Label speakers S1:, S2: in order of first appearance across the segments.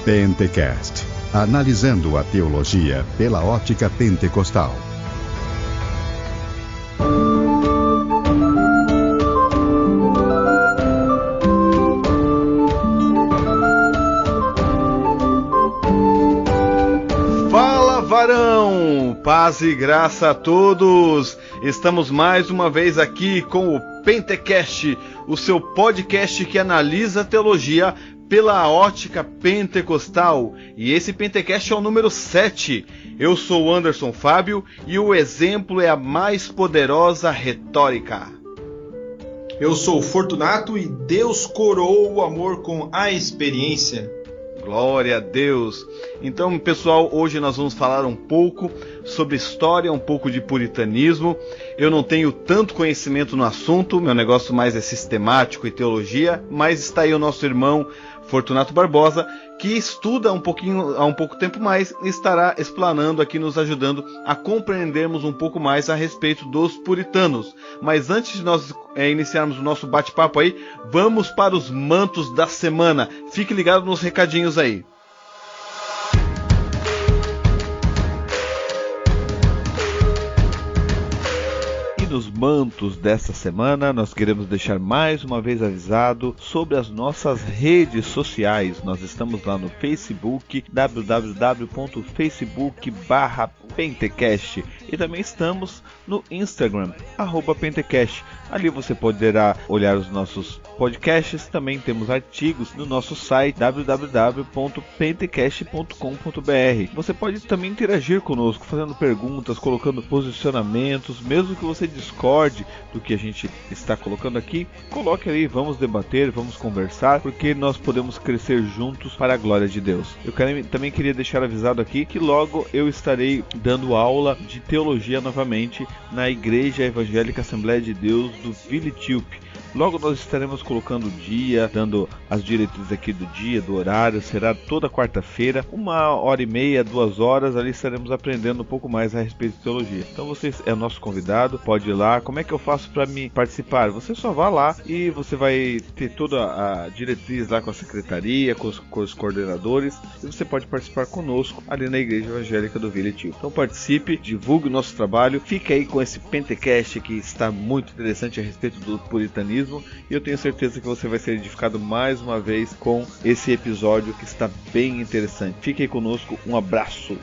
S1: Pentecast, analisando a teologia pela ótica pentecostal.
S2: Fala, varão! Paz e graça a todos! Estamos mais uma vez aqui com o Pentecast, o seu podcast que analisa a teologia pela ótica pentecostal. E esse Pentecast é o número 7. Eu sou o Anderson Fábio e o exemplo é a mais poderosa retórica.
S3: Eu sou o Fortunato e Deus coroou o amor com a experiência.
S2: Glória a Deus! Então, pessoal, hoje nós vamos falar um pouco sobre história, um pouco de puritanismo. Eu não tenho tanto conhecimento no assunto, meu negócio mais é sistemático e teologia, mas está aí o nosso irmão Fortunato Barbosa, que estuda um pouquinho, há um pouco tempo mais, e estará explanando aqui, nos ajudando a compreendermos um pouco mais a respeito dos puritanos. Mas antes de nós iniciarmos o nosso bate-papo aí, vamos para os mantos da semana. Fique ligado nos recadinhos aí. Nos mantos desta semana, nós queremos deixar mais uma vez avisado sobre as nossas redes sociais. Nós estamos lá no Facebook, www.facebook.com/Pentecast, e também estamos no Instagram, @Pentecast. Ali você poderá olhar os nossos podcasts. Também temos artigos no nosso site, www.pentecast.com.br. Você pode também interagir conosco, fazendo perguntas, colocando posicionamentos, mesmo que você discorde do que a gente está colocando aqui, coloque ali, vamos debater, vamos conversar, porque nós podemos crescer juntos para a glória de Deus. Eu também queria deixar avisado aqui que logo eu estarei dando aula de teologia novamente na Igreja Evangélica Assembleia de Deus do Vila Etíope. Logo nós estaremos colocando o dia, dando as diretrizes aqui do dia, do horário. Será toda quarta-feira, 1h30, 2 horas. Ali estaremos aprendendo um pouco mais a respeito de teologia. Então você é nosso convidado, pode ir lá. Como é que eu faço para me participar? Você só vá lá e você vai ter toda a diretriz lá com a secretaria, com os coordenadores, e você pode participar conosco ali na Igreja Evangélica do Vila Etíope. Então participe, divulgue o nosso trabalho, fique aí com esse Pentecast que está muito interessante a respeito do puritanismo. E eu tenho certeza que você vai ser edificado mais uma vez com esse episódio que está bem interessante. Fique aí conosco, um abraço.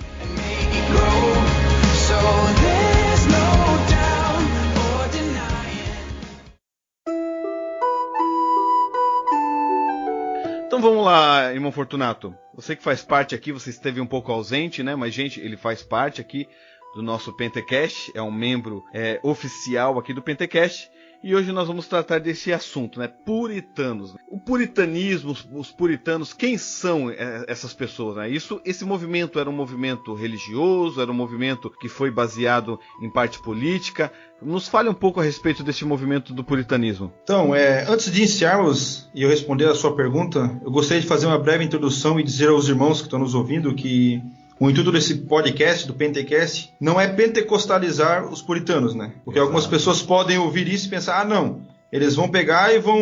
S2: Então vamos lá, irmão Fortunato. Você que faz parte aqui, você esteve um pouco ausente, né? Mas gente, ele faz parte aqui do nosso Pentecast, é um membro oficial aqui do Pentecast. E hoje nós vamos tratar desse assunto, né? Puritanos. O puritanismo, os puritanos, quem são essas pessoas, né? Esse movimento era um movimento religioso, era um movimento que foi baseado em parte política. Nos fale um pouco a respeito desse movimento do puritanismo.
S3: Então, antes de iniciarmos e eu responder a sua pergunta, eu gostaria de fazer uma breve introdução e dizer aos irmãos que estão nos ouvindo que o intuito desse podcast, do Pentecast, não é pentecostalizar os puritanos, né? Porque algumas pessoas podem ouvir isso e pensar, não, eles vão pegar e vão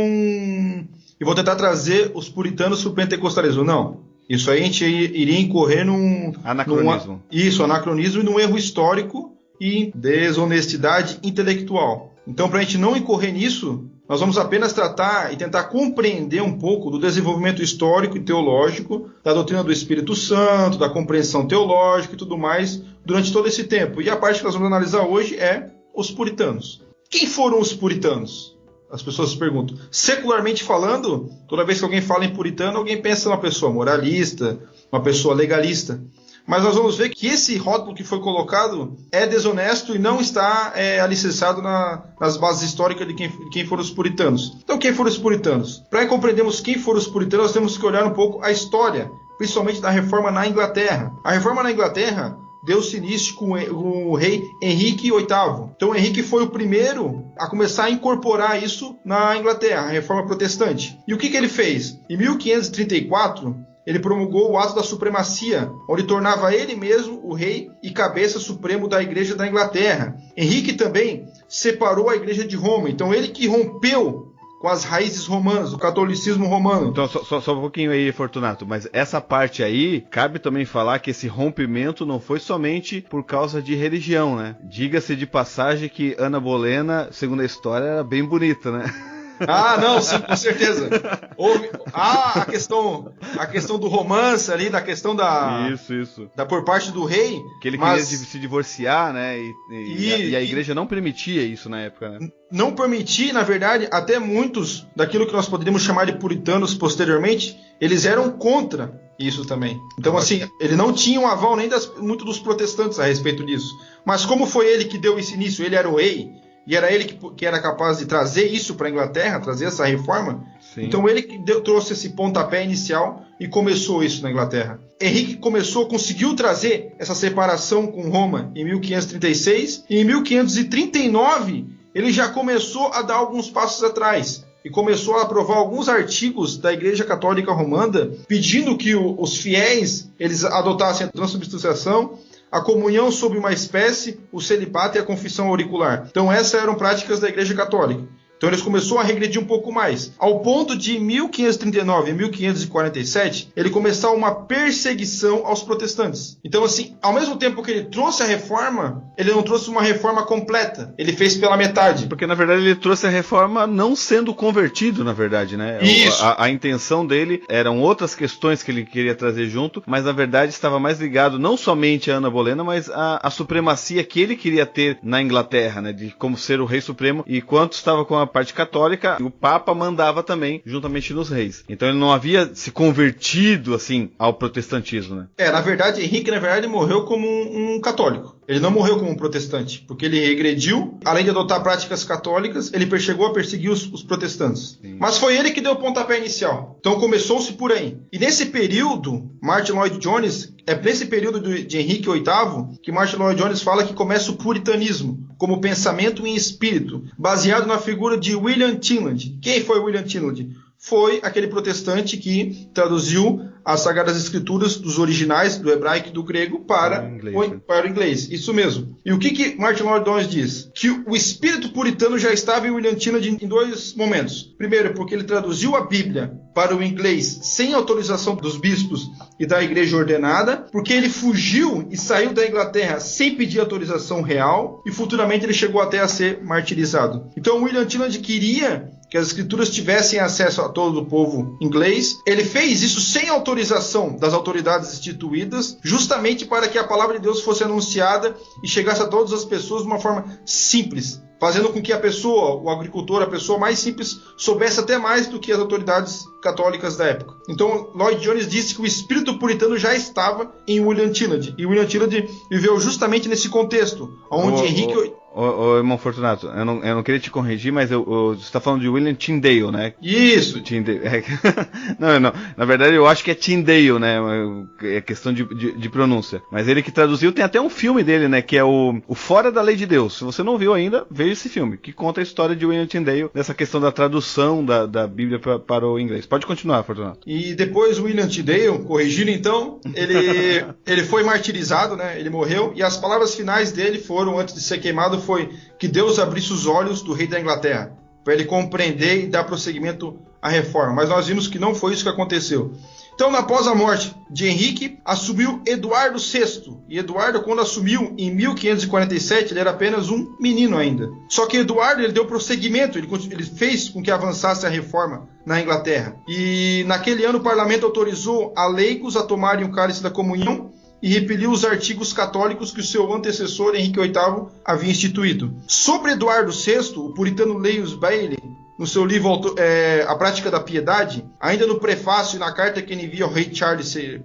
S3: tentar trazer os puritanos para o pentecostalismo. Não, isso aí a gente iria incorrer num anacronismo. Anacronismo e num erro histórico e desonestidade intelectual. Então, para a gente não incorrer nisso, nós vamos apenas tratar e tentar compreender um pouco do desenvolvimento histórico e teológico, da doutrina do Espírito Santo, da compreensão teológica e tudo mais durante todo esse tempo. E a parte que nós vamos analisar hoje é os puritanos. Quem foram os puritanos? As pessoas se perguntam. Secularmente falando, toda vez que alguém fala em puritano, alguém pensa numa pessoa moralista, uma pessoa legalista. Mas nós vamos ver que esse rótulo que foi colocado é desonesto e não está alicerçado nas bases históricas de quem foram os puritanos. Então, quem foram os puritanos? Para compreendermos quem foram os puritanos, nós temos que olhar um pouco a história, principalmente da reforma na Inglaterra. A reforma na Inglaterra deu-se início com o rei Henrique VIII. Então, Henrique foi o primeiro a começar a incorporar isso na Inglaterra, a reforma protestante. E o que ele fez? Em 1534... ele promulgou o ato da supremacia, onde tornava ele mesmo o rei e cabeça supremo da Igreja da Inglaterra. Henrique também separou a Igreja de Roma. Então ele que rompeu com as raízes romanas, o catolicismo romano.
S2: Então, só um pouquinho aí, Fortunato, mas essa parte aí, cabe também falar que esse rompimento não foi somente por causa de religião, né? Diga-se de passagem que Ana Bolena, segundo a história, era bem bonita, né?
S3: Ah, não, sim, com certeza. Houve a questão do romance ali, da questão da...
S2: Isso.
S3: Da por parte do rei.
S2: Que ele queria se divorciar, né? E a igreja não permitia isso na época, né?
S3: Não permitia, na verdade, até muitos daquilo que nós poderíamos chamar de puritanos posteriormente, eles eram contra isso também. Então, assim, ele não tinha um aval nem muito dos protestantes a respeito disso. Mas como foi ele que deu esse início? Ele era o rei. E era ele que era capaz de trazer isso para a Inglaterra, trazer essa reforma. Sim. Então ele que trouxe esse pontapé inicial e começou isso na Inglaterra. Henrique conseguiu trazer essa separação com Roma em 1536 e em 1539 ele já começou a dar alguns passos atrás e começou a aprovar alguns artigos da Igreja Católica Romana pedindo que os fiéis eles adotassem a transubstanciação, a comunhão sob uma espécie, o celibato e a confissão auricular. Então essas eram práticas da Igreja Católica. Então eles começaram a regredir um pouco mais. Ao ponto de 1539 e 1547, ele começou uma perseguição aos protestantes. Então assim, ao mesmo tempo que ele trouxe a reforma, ele não trouxe uma reforma completa. Ele fez pela metade.
S2: Porque na verdade ele trouxe a reforma não sendo convertido, na verdade, né?
S3: Isso.
S2: A intenção dele eram outras questões que ele queria trazer junto, mas na verdade estava mais ligado não somente a Ana Bolena, mas a supremacia que ele queria ter na Inglaterra, né? De como ser o rei supremo, e quanto estava com a parte católica, o Papa mandava também juntamente nos reis. Então ele não havia se convertido assim ao protestantismo, né?
S3: Na verdade, Henrique morreu como um católico. Ele não morreu como um protestante, porque ele regrediu, além de adotar práticas católicas, ele chegou a perseguir os protestantes. Sim. Mas foi ele que deu o pontapé inicial. Então começou-se por aí. E nesse período, Martyn Lloyd-Jones, é nesse período de Henrique VIII que Martyn Lloyd-Jones fala que começa o puritanismo, como pensamento em espírito, baseado na figura de William Tyndale. Quem foi William Tyndale? Foi aquele protestante que traduziu as Sagradas Escrituras dos originais, do hebraico e do grego, para o inglês. Isso mesmo. E o que Martyn Lloyd-Jones diz? Que o espírito puritano já estava em William Tyndale em dois momentos. Primeiro, porque ele traduziu a Bíblia para o inglês sem autorização dos bispos e da igreja ordenada, porque ele fugiu e saiu da Inglaterra sem pedir autorização real, e futuramente ele chegou até a ser martirizado. Então William Tyndale queria que as escrituras tivessem acesso a todo o povo inglês. Ele fez isso sem autorização das autoridades instituídas, justamente para que a palavra de Deus fosse anunciada e chegasse a todas as pessoas de uma forma simples, fazendo com que a pessoa, o agricultor, a pessoa mais simples, soubesse até mais do que as autoridades católicas da época. Então, Lloyd-Jones disse que o espírito puritano já estava em William Tyndale, e William Tyndale viveu justamente nesse contexto, onde Henrique...
S2: Ô, irmão Fortunato, eu não queria te corrigir, mas você está falando de William Tyndale, né?
S3: Isso!
S2: Tyndale. Não. Na verdade, eu acho que é Tyndale, né? É questão de pronúncia. Mas ele que traduziu, tem até um filme dele, né? Que é o Fora da Lei de Deus. Se você não viu ainda, veja esse filme, que conta a história de William Tyndale, dessa questão da tradução da Bíblia para o inglês. Pode continuar, Fortunato.
S3: E depois William Tyndale, corrigindo então, ele foi martirizado, né? Ele morreu, e as palavras finais dele foram, antes de ser queimado, foi que Deus abrisse os olhos do rei da Inglaterra, para ele compreender e dar prosseguimento à reforma. Mas nós vimos que não foi isso que aconteceu. Então, após a morte de Henrique, assumiu Eduardo VI. E Eduardo, quando assumiu em 1547, ele era apenas um menino ainda. Só que Eduardo, ele deu prosseguimento, ele fez com que avançasse a reforma na Inglaterra. E naquele ano o parlamento autorizou a leigos a tomarem o cálice da comunhão e repeliu os artigos católicos que o seu antecessor, Henrique VIII, havia instituído. Sobre Eduardo VI, o puritano Leighs Bailey, no seu livro A Prática da Piedade, ainda no prefácio e na carta que ele envia ao rei Charles I,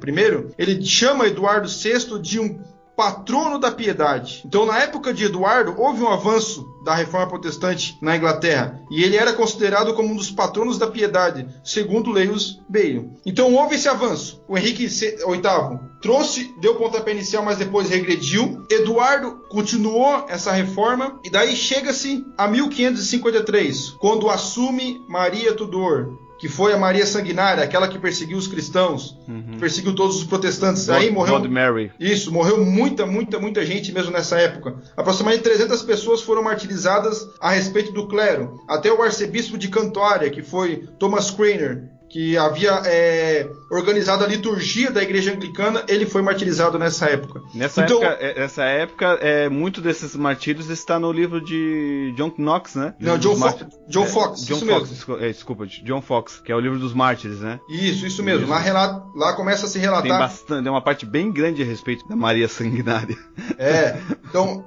S3: ele chama Eduardo VI de um patrono da piedade. Então, na época de Eduardo, houve um avanço da reforma protestante na Inglaterra, e ele era considerado como um dos patronos da piedade, segundo Leighs Bailey. Então, houve esse avanço. O Henrique VIII deu pontapé inicial, mas depois regrediu. Eduardo continuou essa reforma, e daí chega-se a 1553, quando assume Maria Tudor, que foi a Maria Sanguinária, aquela que perseguiu os cristãos, que perseguiu todos os protestantes. Aí morreu.
S2: Blood Mary.
S3: Isso, morreu muita gente mesmo nessa época. Aproximadamente 300 pessoas foram martirizadas a respeito do clero. Até o arcebispo de Cantória, que foi Thomas Cranmer, que havia organizado a liturgia da igreja anglicana, ele foi martirizado nessa época.
S4: Nessa época, muito desses martírios está no livro de John Knox, né?
S3: Não, John Fox,
S4: John
S3: isso
S4: Fox,
S3: mesmo.
S4: Desculpa, John Fox, que é o livro dos mártires, né?
S3: Isso mesmo. Lá começa a se relatar...
S4: Tem uma parte bem grande a respeito da Maria Sanguinária.
S3: Então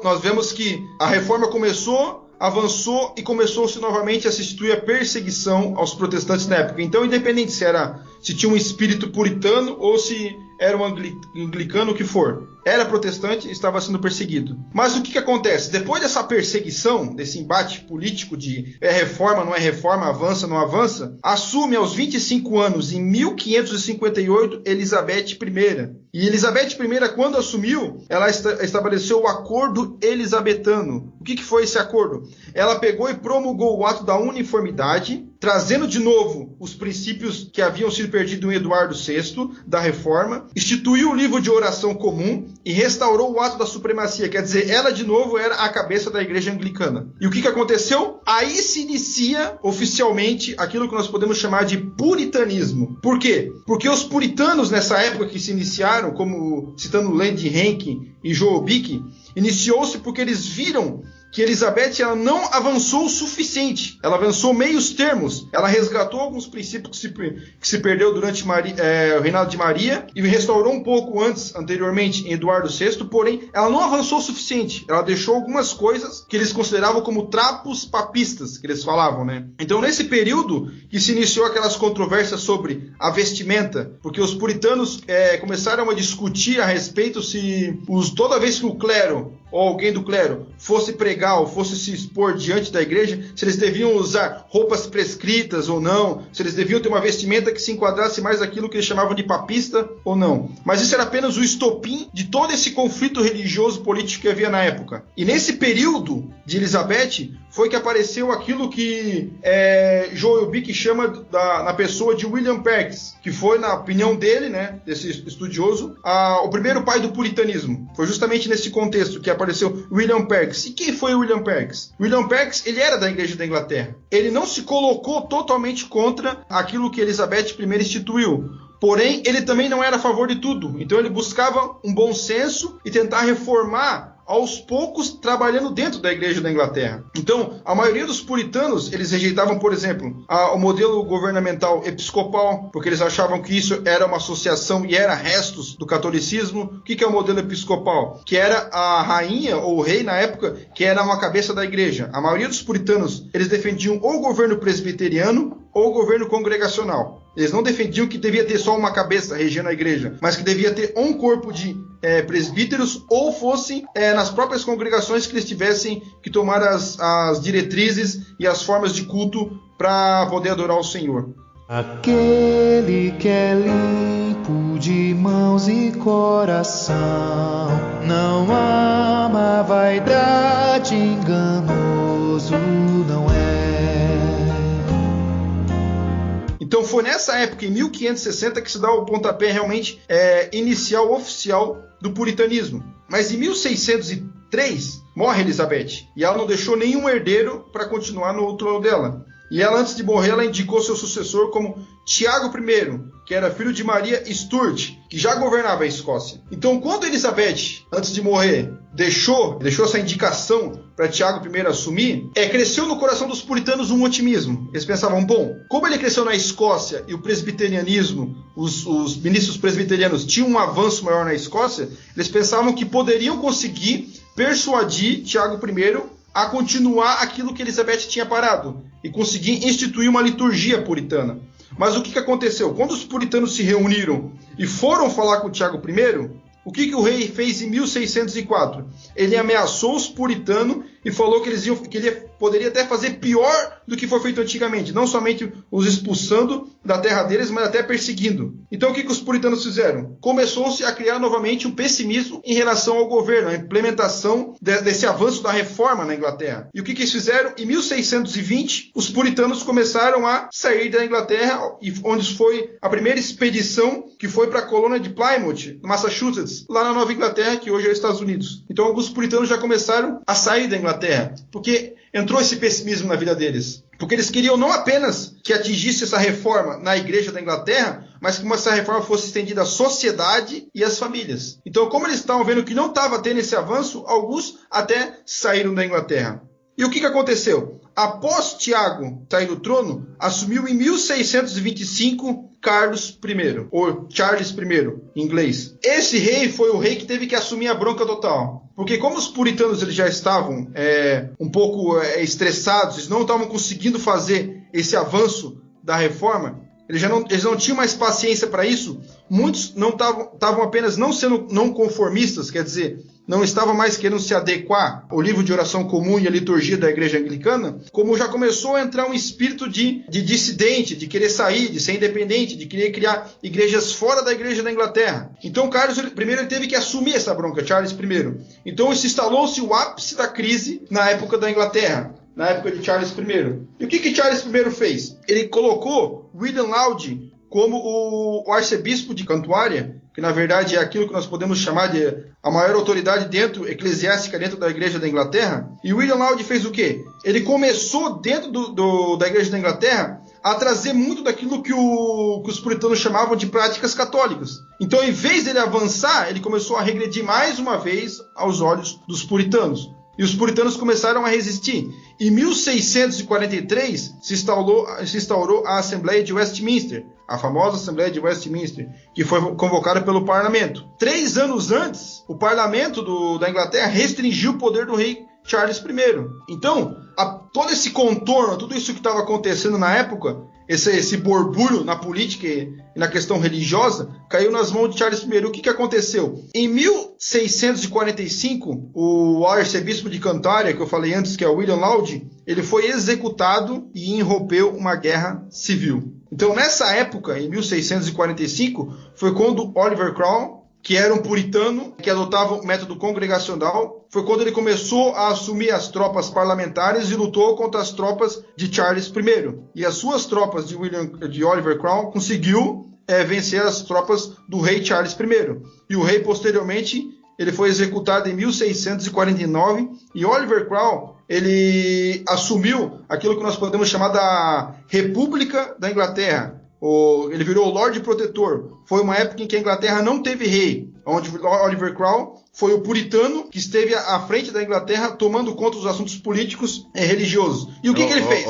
S3: nós vemos que a reforma começou, avançou e começou-se novamente a se instituir a perseguição aos protestantes na época. Então, independente se tinha um espírito puritano ou se era um anglicano, o que for, era protestante, estava sendo perseguido. Mas o que acontece? Depois dessa perseguição, desse embate político de reforma, não é reforma, avança, não avança, assume aos 25 anos, em 1558, Elizabeth I. E Elizabeth I, quando assumiu, ela estabeleceu o Acordo Elisabetano. O que foi esse acordo? Ela pegou e promulgou o ato da uniformidade, trazendo de novo os princípios que haviam sido perdidos em Eduardo VI, da reforma, instituiu o livro de oração comum e restaurou o ato da supremacia, quer dizer, ela de novo era a cabeça da igreja anglicana. E o que aconteceu? Aí se inicia oficialmente aquilo que nós podemos chamar de puritanismo. Por quê? Porque os puritanos nessa época que se iniciaram, como citando Lady Henke e Joel Bick, iniciou-se porque eles viram que Elizabeth ela não avançou o suficiente. Ela avançou meios termos. Ela resgatou alguns princípios que se perdeu durante o reinado de Maria e restaurou um pouco anteriormente em Eduardo VI, porém ela não avançou o suficiente. Ela deixou algumas coisas que eles consideravam como trapos papistas, que eles falavam, né? Então nesse período que se iniciou aquelas controvérsias sobre a vestimenta, porque os puritanos começaram a discutir a respeito se toda vez que o clero ou alguém do clero fosse pregar ou fosse se expor diante da igreja, se eles deviam usar roupas prescritas ou não, se eles deviam ter uma vestimenta que se enquadrasse mais aquilo que eles chamavam de papista ou não. Mas isso era apenas o estopim de todo esse conflito religioso político que havia na época. E nesse período de Elizabeth foi que apareceu aquilo que Joel Bick chama na pessoa de William Perkins, que foi, na opinião dele, né, desse estudioso, o primeiro pai do puritanismo. Foi justamente nesse contexto que apareceu William Perkins. E quem foi William Perkins? William Perkins, ele era da Igreja da Inglaterra. Ele não se colocou totalmente contra aquilo que Elizabeth I instituiu. Porém, ele também não era a favor de tudo. Então ele buscava um bom senso e tentar reformar aos poucos, trabalhando dentro da Igreja da Inglaterra. Então, a maioria dos puritanos, eles rejeitavam, por exemplo, o modelo governamental episcopal, porque eles achavam que isso era uma associação e era restos do catolicismo. O que é o modelo episcopal? Que era a rainha ou o rei, na época, que era uma cabeça da igreja. A maioria dos puritanos, eles defendiam ou o governo presbiteriano ou o governo congregacional. Eles não defendiam que devia ter só uma cabeça regendo a igreja, mas que devia ter um corpo de presbíteros, ou fossem nas próprias congregações que eles tivessem que tomar as diretrizes e as formas de culto para poder adorar o Senhor.
S5: Aquele que é limpo de mãos e coração, não ama vaidade, enganoso não é.
S3: Então foi nessa época, em 1560, que se dá o pontapé realmente inicial, oficial do puritanismo. Mas em 1603 morre Elizabeth e ela não deixou nenhum herdeiro para continuar no trono dela. E ela, antes de morrer, ela indicou seu sucessor como Tiago I, que era filho de Maria Stuart, que já governava a Escócia. Então, quando Elizabeth, antes de morrer, deixou essa indicação para Tiago I assumir, cresceu no coração dos puritanos um otimismo. Eles pensavam, bom, como ele cresceu na Escócia e o presbiterianismo, os ministros presbiterianos tinham um avanço maior na Escócia, eles pensavam que poderiam conseguir persuadir Tiago I a continuar aquilo que Elizabeth tinha parado e conseguir instituir uma liturgia puritana. Mas o que aconteceu? Quando os puritanos se reuniram e foram falar com Tiago I, o que o rei fez em 1604? Ele ameaçou os puritanos e falou que ele poderia até fazer pior do que foi feito antigamente, não somente os expulsando da terra deles, mas até perseguindo. Então o que os puritanos fizeram? Começou-se a criar novamente um pessimismo em relação ao governo, a implementação desse avanço da reforma na Inglaterra. E o que eles fizeram? Em 1620, os puritanos começaram a sair da Inglaterra, onde foi a primeira expedição que foi para a colônia de Plymouth, no Massachusetts, lá na Nova Inglaterra, que hoje é os Estados Unidos. Então alguns puritanos já começaram a sair da Inglaterra, porque entrou esse pessimismo na vida deles. Porque eles queriam não apenas que atingisse essa reforma na igreja da Inglaterra, mas que essa reforma fosse estendida à sociedade e às famílias. Então, como eles estavam vendo que não estava tendo esse avanço, alguns até saíram da Inglaterra. E o que aconteceu? Após Tiago sair do trono, assumiu em 1625 Carlos I, ou Charles I, em inglês. Esse rei foi o rei que teve que assumir a bronca total. Porque como os puritanos eles já estavam um pouco estressados, eles não estavam conseguindo fazer esse avanço da reforma, eles não tinham mais paciência para isso. Muitos não estavam apenas não sendo não conformistas, quer dizer, não estavam mais querendo se adequar ao livro de oração comum e à liturgia da igreja anglicana, como já começou a entrar um espírito de dissidente, de querer sair, de ser independente, de querer criar igrejas fora da igreja da Inglaterra. Então Carlos I ele teve que assumir essa bronca, Charles I. Então se instalou-se o ápice da crise na época da Inglaterra, na época de Charles I. E o que Charles I fez? Ele colocou William Laud como o arcebispo de Cantuária, que na verdade é aquilo que nós podemos chamar de a maior autoridade eclesiástica dentro da igreja da Inglaterra. E William Laud fez o quê? Ele começou dentro da igreja da Inglaterra a trazer muito daquilo que os puritanos chamavam de práticas católicas. Então, em vez dele avançar, ele começou a regredir mais uma vez aos olhos dos puritanos. E os puritanos começaram a resistir. Em 1643, se instaurou a Assembleia de Westminster, a famosa Assembleia de Westminster, que foi convocada pelo parlamento. 3 anos antes, o parlamento da Inglaterra restringiu o poder do rei Charles I. Então, todo esse contorno, tudo isso que estava acontecendo na época, esse borbulho na política e na questão religiosa, caiu nas mãos de Charles I. O que aconteceu? Em 1645, o arcebispo de Cantuária, que eu falei antes, que é William Laud, ele foi executado e irrompeu uma guerra civil. Então, nessa época, em 1645, foi quando Oliver Cromwell, que era um puritano, que adotava o método congregacional, foi quando ele começou a assumir as tropas parlamentares e lutou contra as tropas de Charles I. E as suas tropas de Oliver Cromwell conseguiu vencer as tropas do rei Charles I. E o rei, posteriormente, ele foi executado em 1649, e Oliver Cromwell, ele assumiu aquilo que nós podemos chamar da República da Inglaterra. Ele virou o Lorde Protetor. Foi uma época em que a Inglaterra não teve rei, onde Oliver Cromwell foi o puritano que esteve à frente da Inglaterra tomando conta dos assuntos políticos e religiosos. E o que ele fez?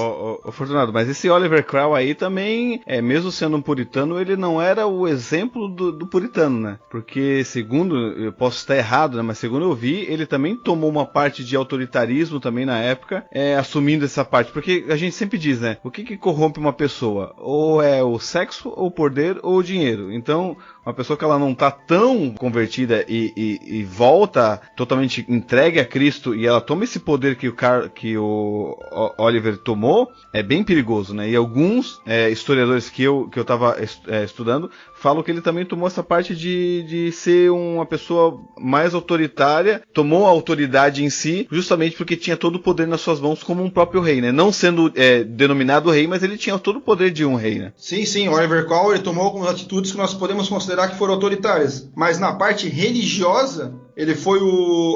S4: Fortunado, mas esse Oliver Cromwell aí também, mesmo sendo um puritano, ele não era o exemplo do puritano, né? Porque segundo, eu posso estar errado, né? Mas segundo eu vi, ele também tomou uma parte de autoritarismo também na época, assumindo essa parte. Porque a gente sempre diz, né? O que corrompe uma pessoa? Ou é o sexo, ou o poder, ou o dinheiro. Então, uma pessoa que ela não está tão convertida e volta totalmente entregue a Cristo e ela toma esse poder que o Oliver tomou, é bem perigoso, né? E alguns historiadores que eu estava estudando falam que ele também tomou essa parte de ser uma pessoa mais autoritária, tomou a autoridade em si, justamente porque tinha todo o poder nas suas mãos como um próprio rei, né? Não sendo denominado rei, mas ele tinha todo o poder de um rei, né?
S3: Sim, Oliver Cromwell ele tomou algumas atitudes que nós podemos considerar que foram autoritárias, mas na parte religiosa, ele foi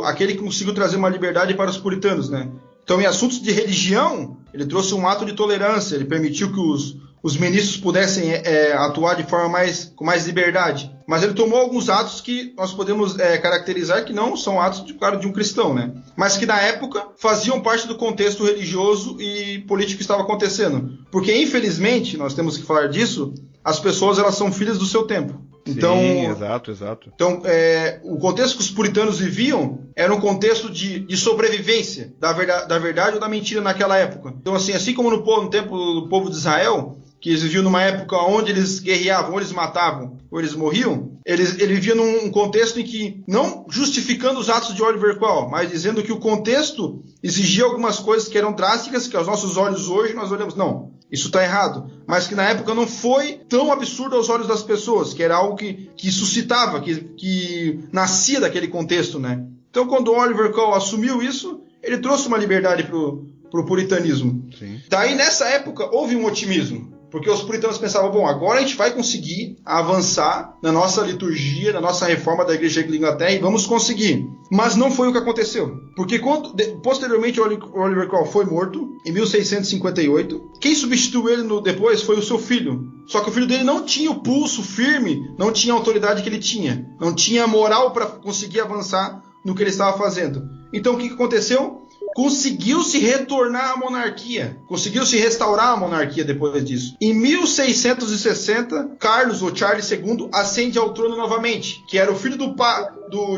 S3: aquele que conseguiu trazer uma liberdade para os puritanos, né? Então, em assuntos de religião, ele trouxe um ato de tolerância, ele permitiu que os ministros pudessem atuar de forma com mais liberdade. Mas ele tomou alguns atos que nós podemos caracterizar que não são atos de um cristão, né? Mas que na época faziam parte do contexto religioso e político que estava acontecendo. Porque, infelizmente, nós temos que falar disso, as pessoas elas são filhas do seu tempo. Então,
S4: sim, exato.
S3: Então, o contexto que os puritanos viviam era um contexto de sobrevivência da verdade ou da mentira naquela época. Então, assim como no tempo do povo de Israel, que eles viviam numa época onde eles guerreavam, ou eles matavam, ou eles morriam, Ele vivia num contexto em que, não justificando os atos de Oliver Cromwell, mas dizendo que o contexto exigia algumas coisas que eram drásticas, que aos nossos olhos hoje nós olhamos, não, isso está errado. Mas que na época não foi tão absurdo aos olhos das pessoas, que era algo que suscitava, que nascia daquele contexto, né? Então, quando Oliver Cromwell assumiu isso, ele trouxe uma liberdade pro puritanismo.
S4: Sim.
S3: Daí, nessa época, houve um otimismo. Porque os puritanos pensavam, bom, agora a gente vai conseguir avançar na nossa liturgia, na nossa reforma da Igreja da Inglaterra, e vamos conseguir. Mas não foi o que aconteceu. Porque posteriormente Oliver Cromwell foi morto, em 1658. Quem substituiu ele depois foi o seu filho. Só que o filho dele não tinha o pulso firme, não tinha a autoridade que ele tinha. Não tinha moral para conseguir avançar no que ele estava fazendo. Então o que aconteceu? Conseguiu-se retornar à monarquia. Conseguiu-se restaurar a monarquia depois disso. Em 1660, Carlos, ou Charles II, ascende ao trono novamente, que era o filho do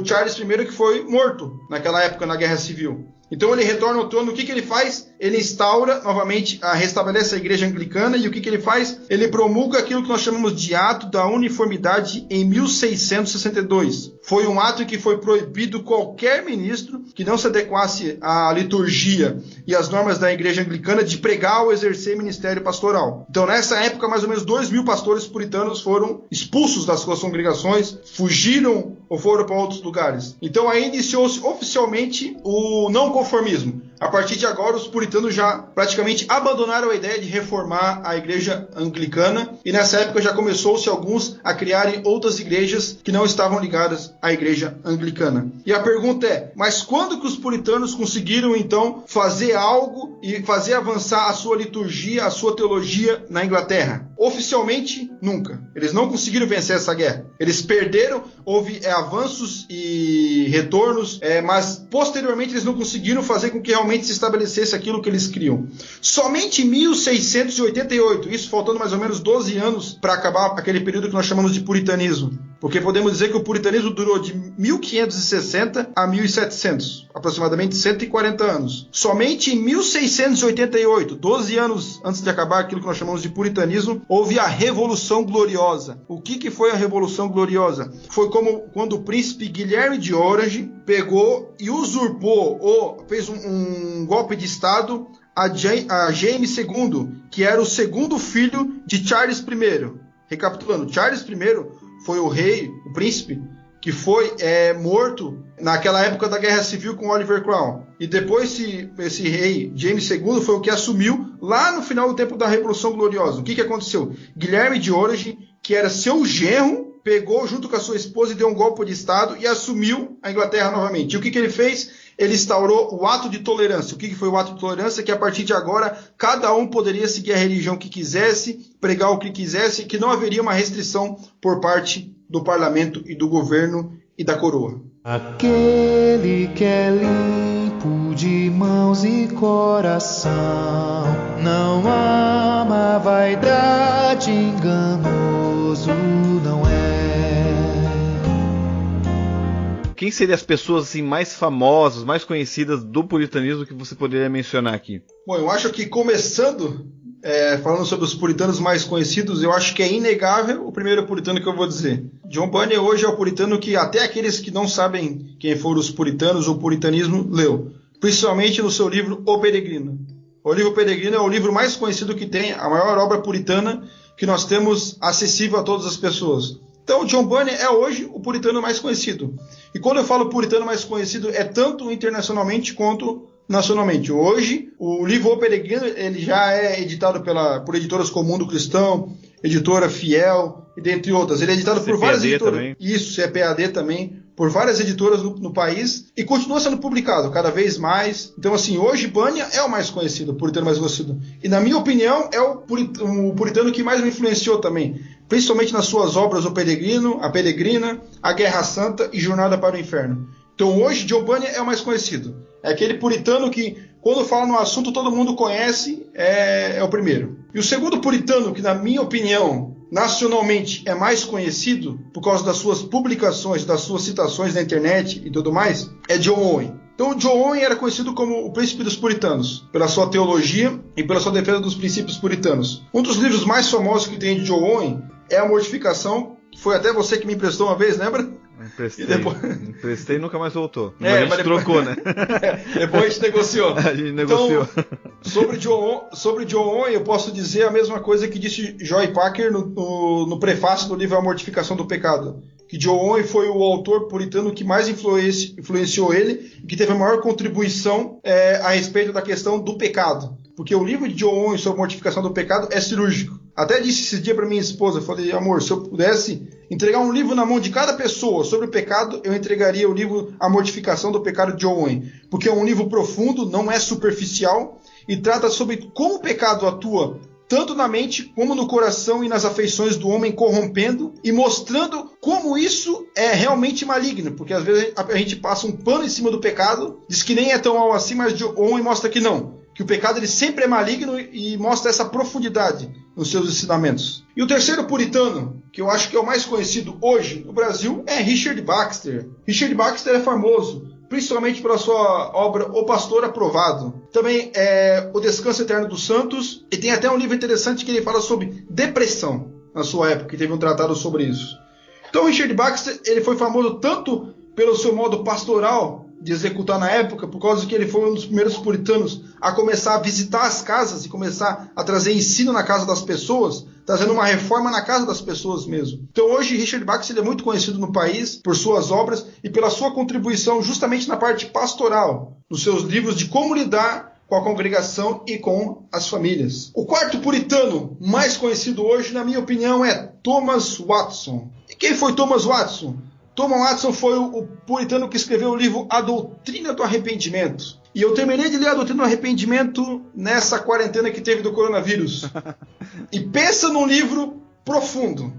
S3: Charles I, que foi morto naquela época na Guerra Civil. Então ele retorna ao trono. O que ele faz? Ele instaura novamente, restabelece a Igreja Anglicana. E o que ele faz? Ele promulga aquilo que nós chamamos de Ato da Uniformidade em 1662. Foi um ato em que foi proibido qualquer ministro que não se adequasse à liturgia e às normas da Igreja Anglicana de pregar ou exercer ministério pastoral. Então nessa época, mais ou menos 2.000 pastores puritanos foram expulsos das suas congregações, fugiram ou foram para outros lugares. Então aí iniciou-se oficialmente o não conformismo. A partir de agora, os puritanos já praticamente abandonaram a ideia de reformar a Igreja Anglicana, e nessa época já começou-se alguns a criarem outras igrejas que não estavam ligadas à Igreja Anglicana. E a pergunta é, mas quando que os puritanos conseguiram então fazer algo e fazer avançar a sua liturgia, a sua teologia na Inglaterra? Oficialmente, nunca. Eles não conseguiram vencer essa guerra. Eles perderam, houve avanços e retornos, mas posteriormente eles não conseguiram fazer com que realmente se estabelecesse aquilo que eles criam. Somente em 1688, isso faltando mais ou menos 12 anos para acabar aquele período que nós chamamos de puritanismo. Porque podemos dizer que o puritanismo durou de 1560 a 1700, aproximadamente 140 anos. Somente em 1688, 12 anos antes de acabar aquilo que nós chamamos de puritanismo, houve a Revolução Gloriosa. O que foi a Revolução Gloriosa? Foi como quando o príncipe Guilherme de Orange pegou e usurpou, ou fez um golpe de Estado a James II, que era o segundo filho de Charles I. Recapitulando, Charles I foi o rei, o príncipe, que foi morto naquela época da Guerra Civil com Oliver Cromwell. E depois esse rei, James II, foi o que assumiu lá no final do tempo da Revolução Gloriosa. O que aconteceu? Guilherme de Orange, que era seu genro, pegou junto com a sua esposa e deu um golpe de Estado e assumiu a Inglaterra novamente. E o que ele fez? Ele instaurou o ato de tolerância. O que foi o ato de tolerância? Que a partir de agora, cada um poderia seguir a religião que quisesse, pregar o que quisesse, que não haveria uma restrição por parte do parlamento e do governo e da coroa.
S5: Aquele que é limpo de mãos e coração, não ama a vaidade, enganoso não é.
S4: Quem seriam as pessoas assim, mais famosas, mais conhecidas do puritanismo que você poderia mencionar aqui?
S3: Bom, eu acho que começando, falando sobre os puritanos mais conhecidos, eu acho que é inegável o primeiro puritano que eu vou dizer. John Bunyan hoje é o puritano que até aqueles que não sabem quem foram os puritanos ou puritanismo leu, principalmente no seu livro O Peregrino. O livro Peregrino é o livro mais conhecido que tem, a maior obra puritana que nós temos acessível a todas as pessoas. Então, John Bunyan é hoje o puritano mais conhecido. E quando eu falo puritano mais conhecido, é tanto internacionalmente quanto nacionalmente. Hoje, o livro O Peregrino ele já é editado por editoras como Mundo Cristão, Editora Fiel, e dentre outras. Ele é editado por várias editoras. Também. Isso, CPAD também, por várias editoras no país, e continua sendo publicado cada vez mais. Então, assim, hoje Bunyan é o mais conhecido, o puritano mais conhecido. E, na minha opinião, é o puritano que mais me influenciou também, principalmente nas suas obras O Peregrino, A Peregrina, A Guerra Santa e Jornada para o Inferno. Então, hoje, John Bunyan é o mais conhecido. É aquele puritano que, quando fala no assunto, todo mundo conhece, é o primeiro. E o segundo puritano, que, na minha opinião, nacionalmente é mais conhecido, por causa das suas publicações, das suas citações na internet e tudo mais, é John Owen. Então, John Owen era conhecido como o príncipe dos puritanos, pela sua teologia e pela sua defesa dos princípios puritanos. Um dos livros mais famosos que tem de John Owen é A Mortificação, Foi até você que me emprestou uma vez, lembra?
S4: Emprestei e nunca mais voltou.
S3: Mas
S4: a gente trocou, né?
S3: Depois a gente negociou.
S4: A gente negociou.
S3: Então, sobre John Owen, eu posso dizer a mesma coisa que disse Joy Packer no prefácio do livro A Mortificação do Pecado. Que John Owen foi o autor puritano que mais influenciou ele e que teve a maior contribuição a respeito da questão do pecado. Porque o livro de John Owen sobre mortificação do pecado é cirúrgico. Até disse esse dia para minha esposa, falei, amor, se eu pudesse entregar um livro na mão de cada pessoa sobre o pecado, eu entregaria o livro A Mortificação do Pecado de John Owen. Porque é um livro profundo, não é superficial, e trata sobre como o pecado atua tanto na mente como no coração e nas afeições do homem, corrompendo e mostrando como isso é realmente maligno, porque às vezes a gente passa um pano em cima do pecado, diz que nem é tão mal assim, mas John Owen mostra que não, que o pecado ele sempre é maligno e mostra essa profundidade nos seus ensinamentos. E o terceiro puritano, que eu acho que é o mais conhecido hoje no Brasil, é Richard Baxter. Richard Baxter é famoso, principalmente pela sua obra O Pastor Aprovado. Também é O Descanso Eterno dos Santos, e tem até um livro interessante que ele fala sobre depressão na sua época, que teve um tratado sobre isso. Então Richard Baxter ele foi famoso tanto pelo seu modo pastoral de executar na época, por causa que ele foi um dos primeiros puritanos a começar a visitar as casas e começar a trazer ensino na casa das pessoas, trazendo uma reforma na casa das pessoas mesmo. Então hoje Richard Baxter é muito conhecido no país por suas obras e pela sua contribuição justamente na parte pastoral, nos seus livros de como lidar com a congregação e com as famílias. O quarto puritano mais conhecido hoje, na minha opinião, é Thomas Watson. E quem foi Thomas Watson? Thomas Watson foi o puritano que escreveu o livro A Doutrina do Arrependimento. E eu terminei de ler A Doutrina do Arrependimento nessa quarentena que teve do coronavírus. E pensa num livro profundo.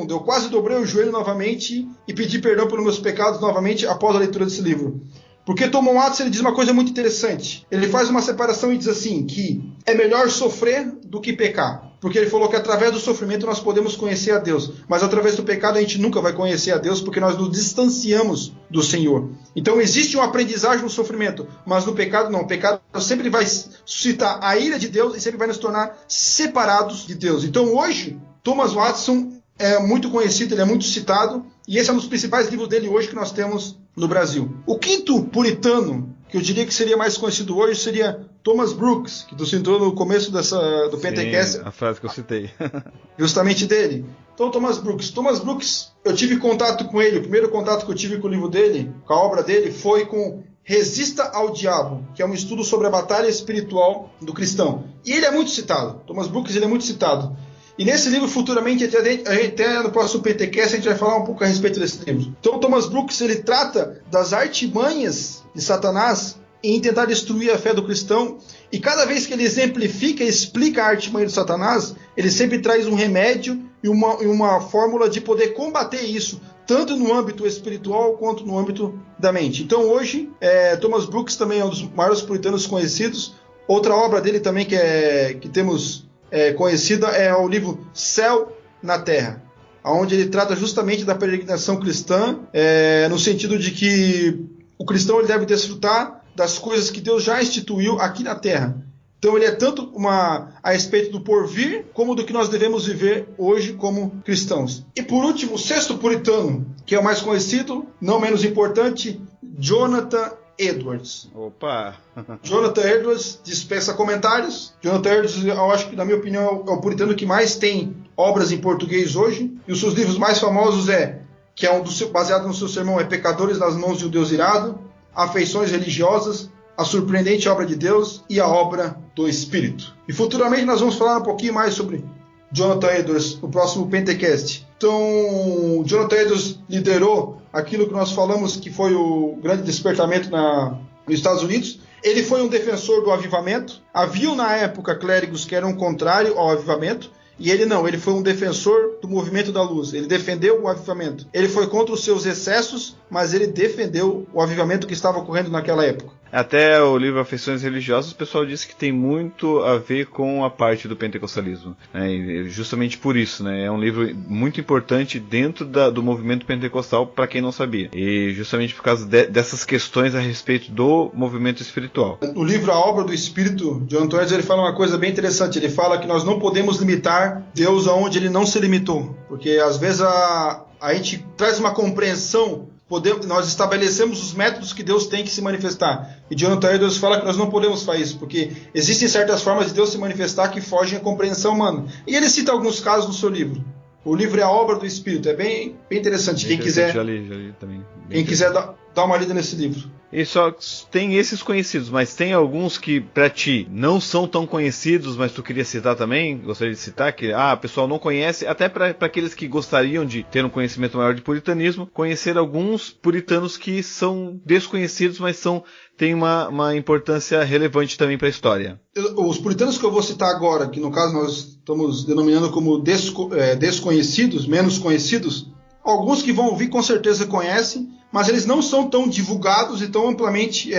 S3: Eu quase dobrei o joelho novamente e pedi perdão pelos meus pecados novamente após a leitura desse livro. Porque Thomas Watson ele diz uma coisa muito interessante. Ele faz uma separação e diz assim, que é melhor sofrer do que pecar. Porque ele falou que através do sofrimento nós podemos conhecer a Deus. Mas através do pecado a gente nunca vai conhecer a Deus porque nós nos distanciamos do Senhor. Então existe uma aprendizagem no sofrimento, mas no pecado não. O pecado sempre vai suscitar a ira de Deus e sempre vai nos tornar separados de Deus. Então hoje, Thomas Watson é muito conhecido, ele é muito citado, e esse é um dos principais livros dele hoje que nós temos no Brasil. O quinto puritano, que eu diria que seria mais conhecido hoje, seria Thomas Brooks, que tu citou no começo do Pentecast.
S4: A frase que eu citei.
S3: Justamente dele. Então, Thomas Brooks, eu tive contato com ele, o primeiro contato que eu tive com o livro dele, com a obra dele, foi com Resista ao Diabo, que é um estudo sobre a batalha espiritual do cristão. E ele é muito citado. Thomas Brooks ele é muito citado. E nesse livro, futuramente, até no próximo PTCast, a gente vai falar um pouco a respeito desse livro. Então, Thomas Brooks, ele trata das artimanhas de Satanás em tentar destruir a fé do cristão. E cada vez que ele exemplifica e explica a artimanha de Satanás, ele sempre traz um remédio e uma fórmula de poder combater isso, tanto no âmbito espiritual quanto no âmbito da mente. Então, hoje, Thomas Brooks também é um dos maiores puritanos conhecidos. Outra obra dele também que temos conhecida é o livro Céu na Terra, onde ele trata justamente da peregrinação cristã, no sentido de que o cristão ele deve desfrutar das coisas que Deus já instituiu aqui na Terra. Então ele é tanto a respeito do porvir, como do que nós devemos viver hoje como cristãos. E por último, o sexto puritano, que é o mais conhecido, não menos importante, Jonathan Edwards.
S4: Opa!
S3: Jonathan Edwards dispensa comentários. Jonathan Edwards, eu acho que, na minha opinião, é o puritano que mais tem obras em português hoje. E os seus livros mais famosos que é baseado no seu sermão, é Pecadores nas Mãos de um Deus Irado, Afeições Religiosas, A Surpreendente Obra de Deus e A Obra do Espírito. E futuramente nós vamos falar um pouquinho mais sobre Jonathan Edwards no próximo Pentecast. Então, Jonathan Edwards liderou aquilo que nós falamos que foi o grande despertamento nos Estados Unidos. Ele foi um defensor do avivamento. Havia na época clérigos que eram contrários ao avivamento, e ele não, ele foi um defensor do movimento da luz. Ele defendeu o avivamento. Ele foi contra os seus excessos, mas ele defendeu o avivamento que estava ocorrendo naquela época.
S4: Até o livro Afeições Religiosas, o pessoal disse que tem muito a ver com a parte do pentecostalismo, né? E justamente por isso, né? É um livro muito importante dentro do movimento pentecostal, para quem não sabia. E justamente por causa dessas questões a respeito do movimento espiritual.
S3: No livro A Obra do Espírito, de John Edwards, ele fala uma coisa bem interessante. Ele fala que nós não podemos limitar Deus aonde ele não se limitou. Porque às vezes a gente traz uma compreensão, nós estabelecemos os métodos que Deus tem que se manifestar. E Jonathan Edwards fala que nós não podemos fazer isso, porque existem certas formas de Deus se manifestar que fogem à compreensão humana. E ele cita alguns casos no seu livro. O livro é A Obra do Espírito, é bem interessante. Quem quiser,
S4: já li também.
S3: Quem quiser dar uma lida nesse livro.
S4: E só tem esses conhecidos, mas tem alguns que pra ti não são tão conhecidos, mas tu queria citar também? Gostaria de citar que o pessoal não conhece, até para aqueles que gostariam de ter um conhecimento maior de puritanismo, conhecer alguns puritanos que são desconhecidos, mas tem uma importância relevante também para a história.
S3: Os puritanos que eu vou citar agora, que no caso nós estamos denominando como desconhecidos, menos conhecidos, alguns que vão ouvir com certeza conhecem, mas eles não são tão divulgados e tão amplamente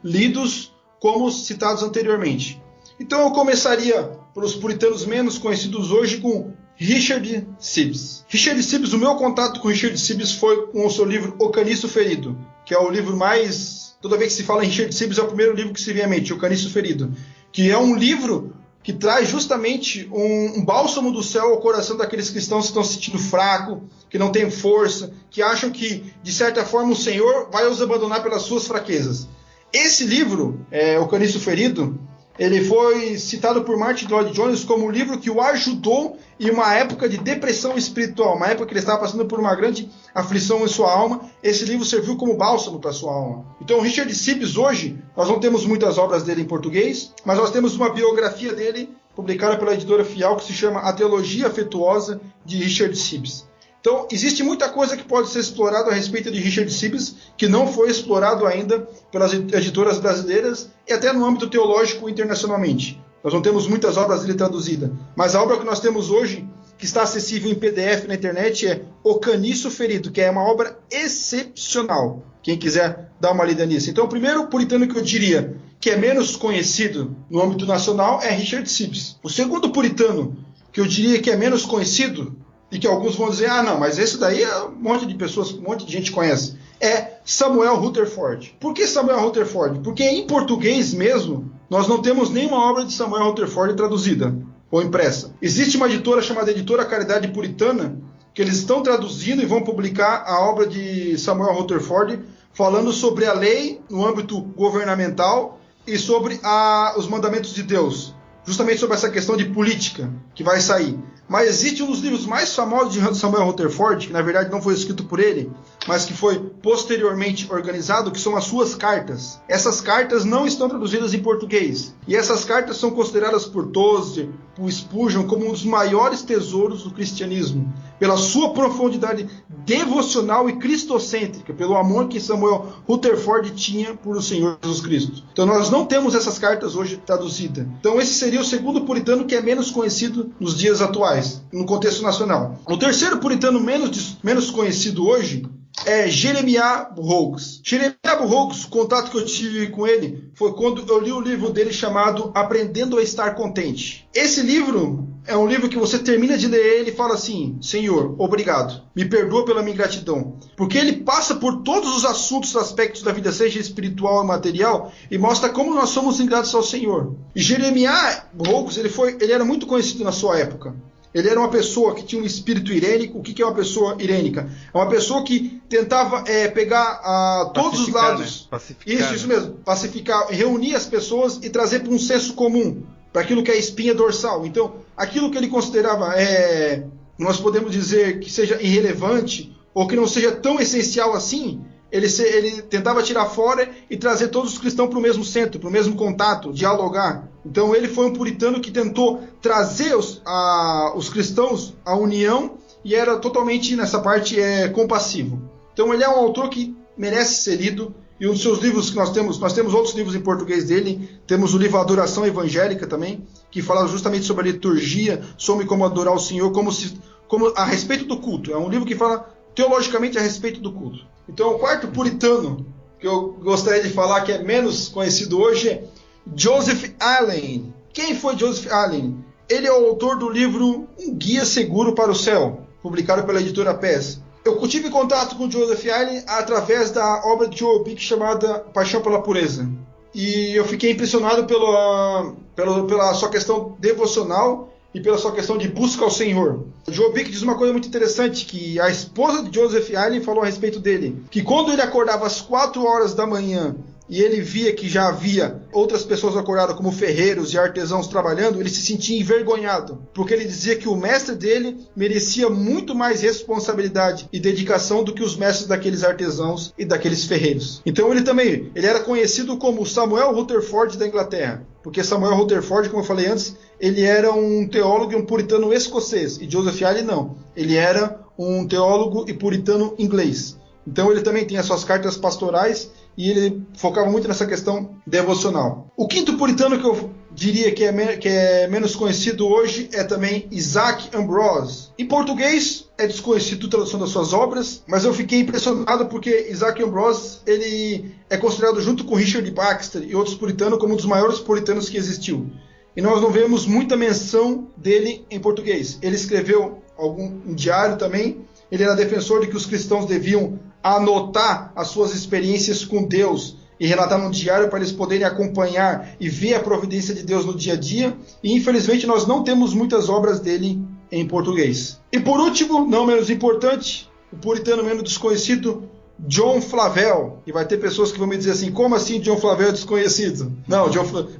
S3: lidos como os citados anteriormente. Então eu começaria pelos puritanos menos conhecidos hoje com Richard Sibbes. Richard Sibbes, o meu contato com Richard Sibbes foi com o seu livro O Caniço Ferido, que é o livro mais... Toda vez que se fala em Richard Sibbes é o primeiro livro que se vem à mente, O Caniço Ferido, que é um livro que traz justamente um bálsamo do céu ao coração daqueles cristãos que estão se sentindo fracos, que não têm força, que acham que, de certa forma, o Senhor vai os abandonar pelas suas fraquezas. Esse livro, O Caniço Ferido, ele foi citado por Martin Lloyd-Jones como um livro que o ajudou em uma época de depressão espiritual, uma época que ele estava passando por uma grande aflição em sua alma. Esse livro serviu como bálsamo para sua alma. Então, Richard Sibbes, hoje, nós não temos muitas obras dele em português, mas nós temos uma biografia dele, publicada pela editora Fial, que se chama A Teologia Afetuosa de Richard Sibbes. Então, existe muita coisa que pode ser explorada a respeito de Richard Sibbes, que não foi explorado ainda pelas editoras brasileiras e até no âmbito teológico internacionalmente. Nós não temos muitas obras dele traduzidas, mas a obra que nós temos hoje, que está acessível em PDF na internet, é O Caniço Ferido, que é uma obra excepcional. Quem quiser dar uma lida nisso. Então, o primeiro puritano que eu diria que é menos conhecido no âmbito nacional é Richard Sibbes. O segundo puritano que eu diria que é menos conhecido, e que alguns vão dizer, não, mas esse daí um monte de pessoas, um monte de gente conhece, é Samuel Rutherford. Por que Samuel Rutherford? Porque em português mesmo, nós não temos nenhuma obra de Samuel Rutherford traduzida ou impressa. Existe uma editora chamada Editora Caridade Puritana, que eles estão traduzindo e vão publicar a obra de Samuel Rutherford, falando sobre a lei no âmbito governamental e sobre os mandamentos de Deus. Justamente sobre essa questão de política que vai sair. Mas existe um dos livros mais famosos de Samuel Rutherford, que na verdade não foi escrito por ele, mas que foi posteriormente organizado, que são as suas cartas. Essas cartas não estão traduzidas em português. E essas cartas são consideradas por Tozer, por Spurgeon, como um dos maiores tesouros do cristianismo, pela sua profundidade devocional e cristocêntrica, pelo amor que Samuel Rutherford tinha por o Senhor Jesus Cristo. Então nós não temos essas cartas hoje traduzidas. Então esse seria o segundo puritano que é menos conhecido nos dias atuais, no contexto nacional. O terceiro puritano menos conhecido hoje é Jeremiah Burroughs. Jeremiah Burroughs, o contato que eu tive com ele foi quando eu li o livro dele chamado Aprendendo a Estar Contente. Esse livro é um livro que você termina de ler ele e fala assim: Senhor, obrigado, me perdoa pela minha ingratidão. Porque ele passa por todos os assuntos, aspectos da vida, seja espiritual e material, e mostra como nós somos ingratos ao Senhor. E Jeremiah Burroughs, ele era muito conhecido na sua época. Ele era uma pessoa que tinha um espírito irênico. O que é uma pessoa irênica? É uma pessoa que tentava pegar todos os lados.
S4: Né? Pacificar,
S3: isso mesmo. Pacificar, reunir as pessoas e trazer para um senso comum, para aquilo que é a espinha dorsal. Então, aquilo que ele considerava, nós podemos dizer que seja irrelevante ou que não seja tão essencial assim, ele tentava tirar fora e trazer todos os cristãos para o mesmo centro, para o mesmo contato, dialogar. Então ele foi um puritano que tentou trazer os cristãos à união e era totalmente, nessa parte, compassivo. Então ele é um autor que merece ser lido. E um dos seus livros que nós temos outros livros em português dele, temos o livro Adoração Evangélica também, que fala justamente sobre a liturgia, sobre como adorar o Senhor, como a respeito do culto. É um livro que fala teologicamente a respeito do culto. Então o quarto puritano que eu gostaria de falar que é menos conhecido hoje é Joseph Allen. Quem foi Joseph Allen? Ele é o autor do livro Um Guia Seguro para o Céu, publicado pela editora PES. Eu tive contato com Joseph Allen através da obra de Joel Bick chamada Paixão pela Pureza. E eu fiquei impressionado pela sua questão devocional e pela sua questão de busca ao Senhor. Joel Bick diz uma coisa muito interessante, que a esposa de Joseph Allen falou a respeito dele, que quando ele acordava às 4 horas da manhã e ele via que já havia outras pessoas acordadas como ferreiros e artesãos trabalhando, ele se sentia envergonhado, porque ele dizia que o mestre dele merecia muito mais responsabilidade e dedicação do que os mestres daqueles artesãos e daqueles ferreiros. Então ele era conhecido como Samuel Rutherford da Inglaterra, porque Samuel Rutherford, como eu falei antes, ele era um teólogo e um puritano escocês, e Joseph Allen não, ele era um teólogo e puritano inglês. Então ele também tem as suas cartas pastorais e ele focava muito nessa questão devocional. O quinto puritano que eu diria que é menos conhecido hoje é também Isaac Ambrose. Em português é desconhecido a tradução das suas obras, mas eu fiquei impressionado porque Isaac Ambrose ele é considerado junto com Richard Baxter e outros puritanos como um dos maiores puritanos que existiu. E nós não vemos muita menção dele em português. Ele escreveu um diário também. Ele era defensor de que os cristãos deviam anotar as suas experiências com Deus e relatar num diário para eles poderem acompanhar e ver a providência de Deus no dia a dia. E infelizmente nós não temos muitas obras dele em português. E por último, não menos importante, o puritano menos desconhecido, John Flavel. E vai ter pessoas que vão me dizer assim, como assim John Flavel é desconhecido? Não,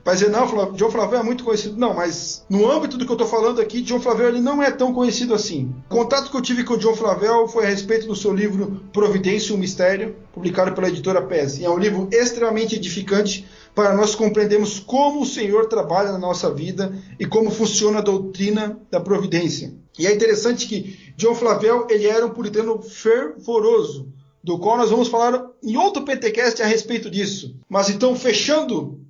S3: vai dizer, não, John Flavel é muito conhecido. Não, mas no âmbito do que eu estou falando aqui, John Flavel ele não é tão conhecido assim. O contato que eu tive com o John Flavel foi a respeito do seu livro Providência e um Mistério, publicado pela editora PES. E é um livro extremamente edificante para nós compreendermos como o Senhor trabalha na nossa vida e como funciona a doutrina da providência. E é interessante que John Flavel ele era um puritano fervoroso, do qual nós vamos falar em outro Pentecast a respeito disso. Mas então, fechando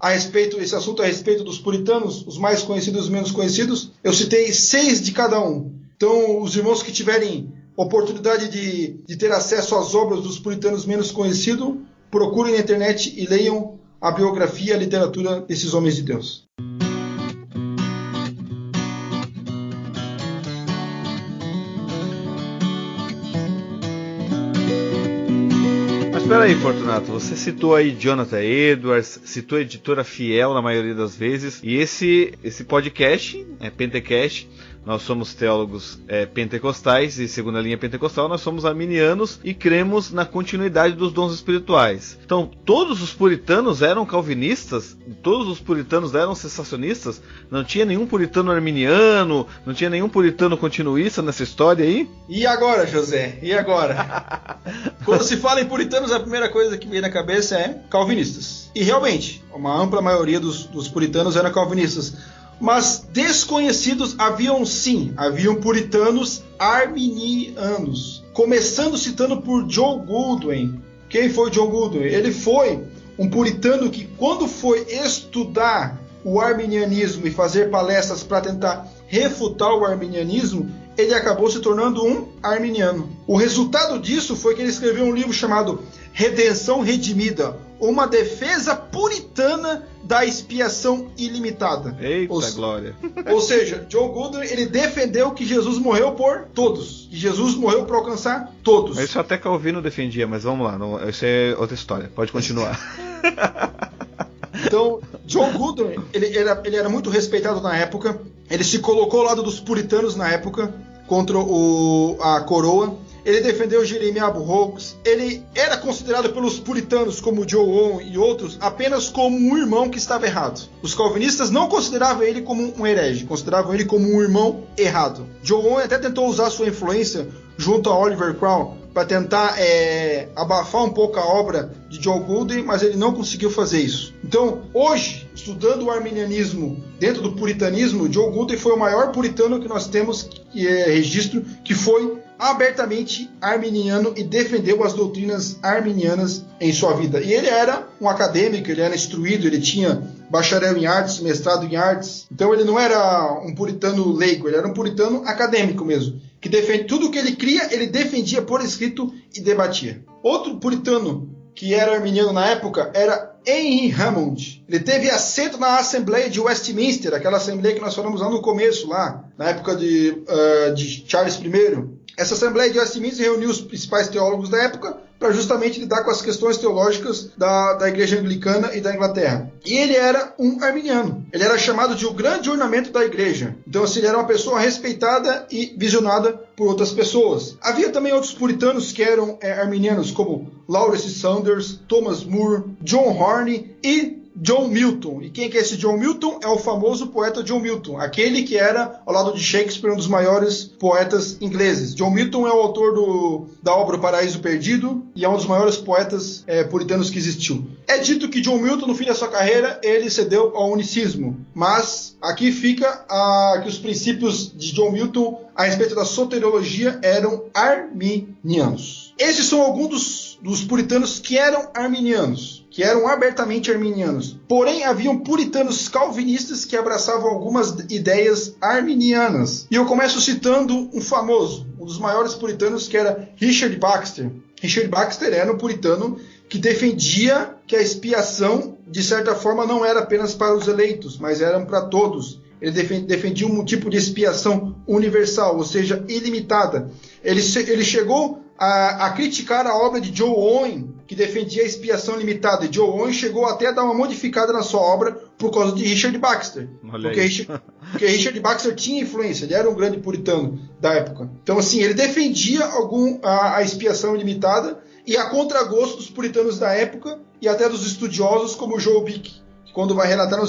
S3: esse assunto a respeito dos puritanos, os mais conhecidos e os menos conhecidos, eu citei 6 de cada um. Então, os irmãos que tiverem oportunidade de ter acesso às obras dos puritanos menos conhecidos, procurem na internet e leiam a biografia e a literatura desses homens de Deus.
S4: Espera aí, Fortunato, você citou aí Jonathan Edwards, citou a editora Fiel na maioria das vezes, e esse podcast é Pentecast. Nós somos teólogos pentecostais e segundo a linha pentecostal nós somos arminianos e cremos na continuidade dos dons espirituais. Então todos os puritanos eram calvinistas, todos os puritanos eram cessacionistas, não tinha nenhum puritano arminiano, não tinha nenhum puritano continuista nessa história aí?
S3: E agora, José? E agora? Quando se fala em puritanos, a primeira coisa que vem na cabeça é calvinistas. E realmente, uma ampla maioria dos puritanos eram calvinistas. Mas desconhecidos haviam puritanos arminianos. Começando citando por John Goodwin. Quem foi John Goodwin? Ele foi um puritano que, quando foi estudar o arminianismo e fazer palestras para tentar refutar o arminianismo, ele acabou se tornando um arminiano. O resultado disso foi que ele escreveu um livro chamado Redenção Redimida, uma defesa puritana da expiação ilimitada.
S4: Eita, glória!
S3: Ou seja, John Goodwin, ele defendeu que Jesus morreu por todos, que Jesus morreu para alcançar todos.
S4: Isso até Calvino defendia, mas vamos lá, isso é outra história, pode continuar.
S3: Então, John Goodwin, ele era muito respeitado na época, ele se colocou ao lado dos puritanos na época, contra a coroa. Ele defendeu Jeremiah Burroughs. Ele era considerado pelos puritanos, como Joe Owen e outros, apenas como um irmão que estava errado. Os calvinistas não consideravam ele como um herege, consideravam ele como um irmão errado. Joe Owen até tentou usar sua influência junto a Oliver Cromwell para tentar abafar um pouco a obra de John Goodwin, mas ele não conseguiu fazer isso. Então, hoje, estudando o arminianismo dentro do puritanismo, John Goodwin foi o maior puritano que nós temos registro, que foi abertamente arminiano e defendeu as doutrinas arminianas em sua vida. E ele era um acadêmico, ele era instruído, ele tinha bacharel em artes, mestrado em artes. Então ele não era um puritano leigo, ele era um puritano acadêmico mesmo, que defende tudo o que ele cria, ele defendia por escrito e debatia. Outro puritano que era arminiano na época era Henry Hammond. Ele teve assento na Assembleia de Westminster, aquela Assembleia que nós falamos lá no começo, lá, na época de Charles I. Essa Assembleia de Westminster reuniu os principais teólogos da época para justamente lidar com as questões teológicas da Igreja Anglicana e da Inglaterra. E ele era um arminiano. Ele era chamado de o grande ornamento da Igreja. Então, assim, ele era uma pessoa respeitada e visionada por outras pessoas. Havia também outros puritanos que eram arminianos, como Lawrence Saunders, Thomas Moore, John Horne e John Milton. E quem que é esse John Milton? É o famoso poeta John Milton, aquele que era, ao lado de Shakespeare, um dos maiores poetas ingleses. John Milton é o autor da obra O Paraíso Perdido e é um dos maiores poetas puritanos que existiu. É dito que John Milton, no fim da sua carreira, ele cedeu ao unicismo. Mas aqui fica que os princípios de John Milton a respeito da soteriologia eram arminianos. Esses são alguns dos puritanos que eram arminianos, que eram abertamente arminianos. Porém, haviam puritanos calvinistas que abraçavam algumas ideias arminianas. E eu começo citando um famoso, um dos maiores puritanos, que era Richard Baxter. Richard Baxter era um puritano que defendia que a expiação, de certa forma, não era apenas para os eleitos, mas era para todos. Ele defendia um tipo de expiação universal, ou seja, ilimitada. Ele chegou a criticar a obra de Joe Owen, que defendia a expiação limitada. E Joe Owen chegou até a dar uma modificada na sua obra por causa de Richard Baxter. Porque Richard Baxter tinha influência, ele era um grande puritano da época. Então, assim, ele defendia a expiação ilimitada e a contragosto dos puritanos da época e até dos estudiosos como Joel Bick. Quando vai relatar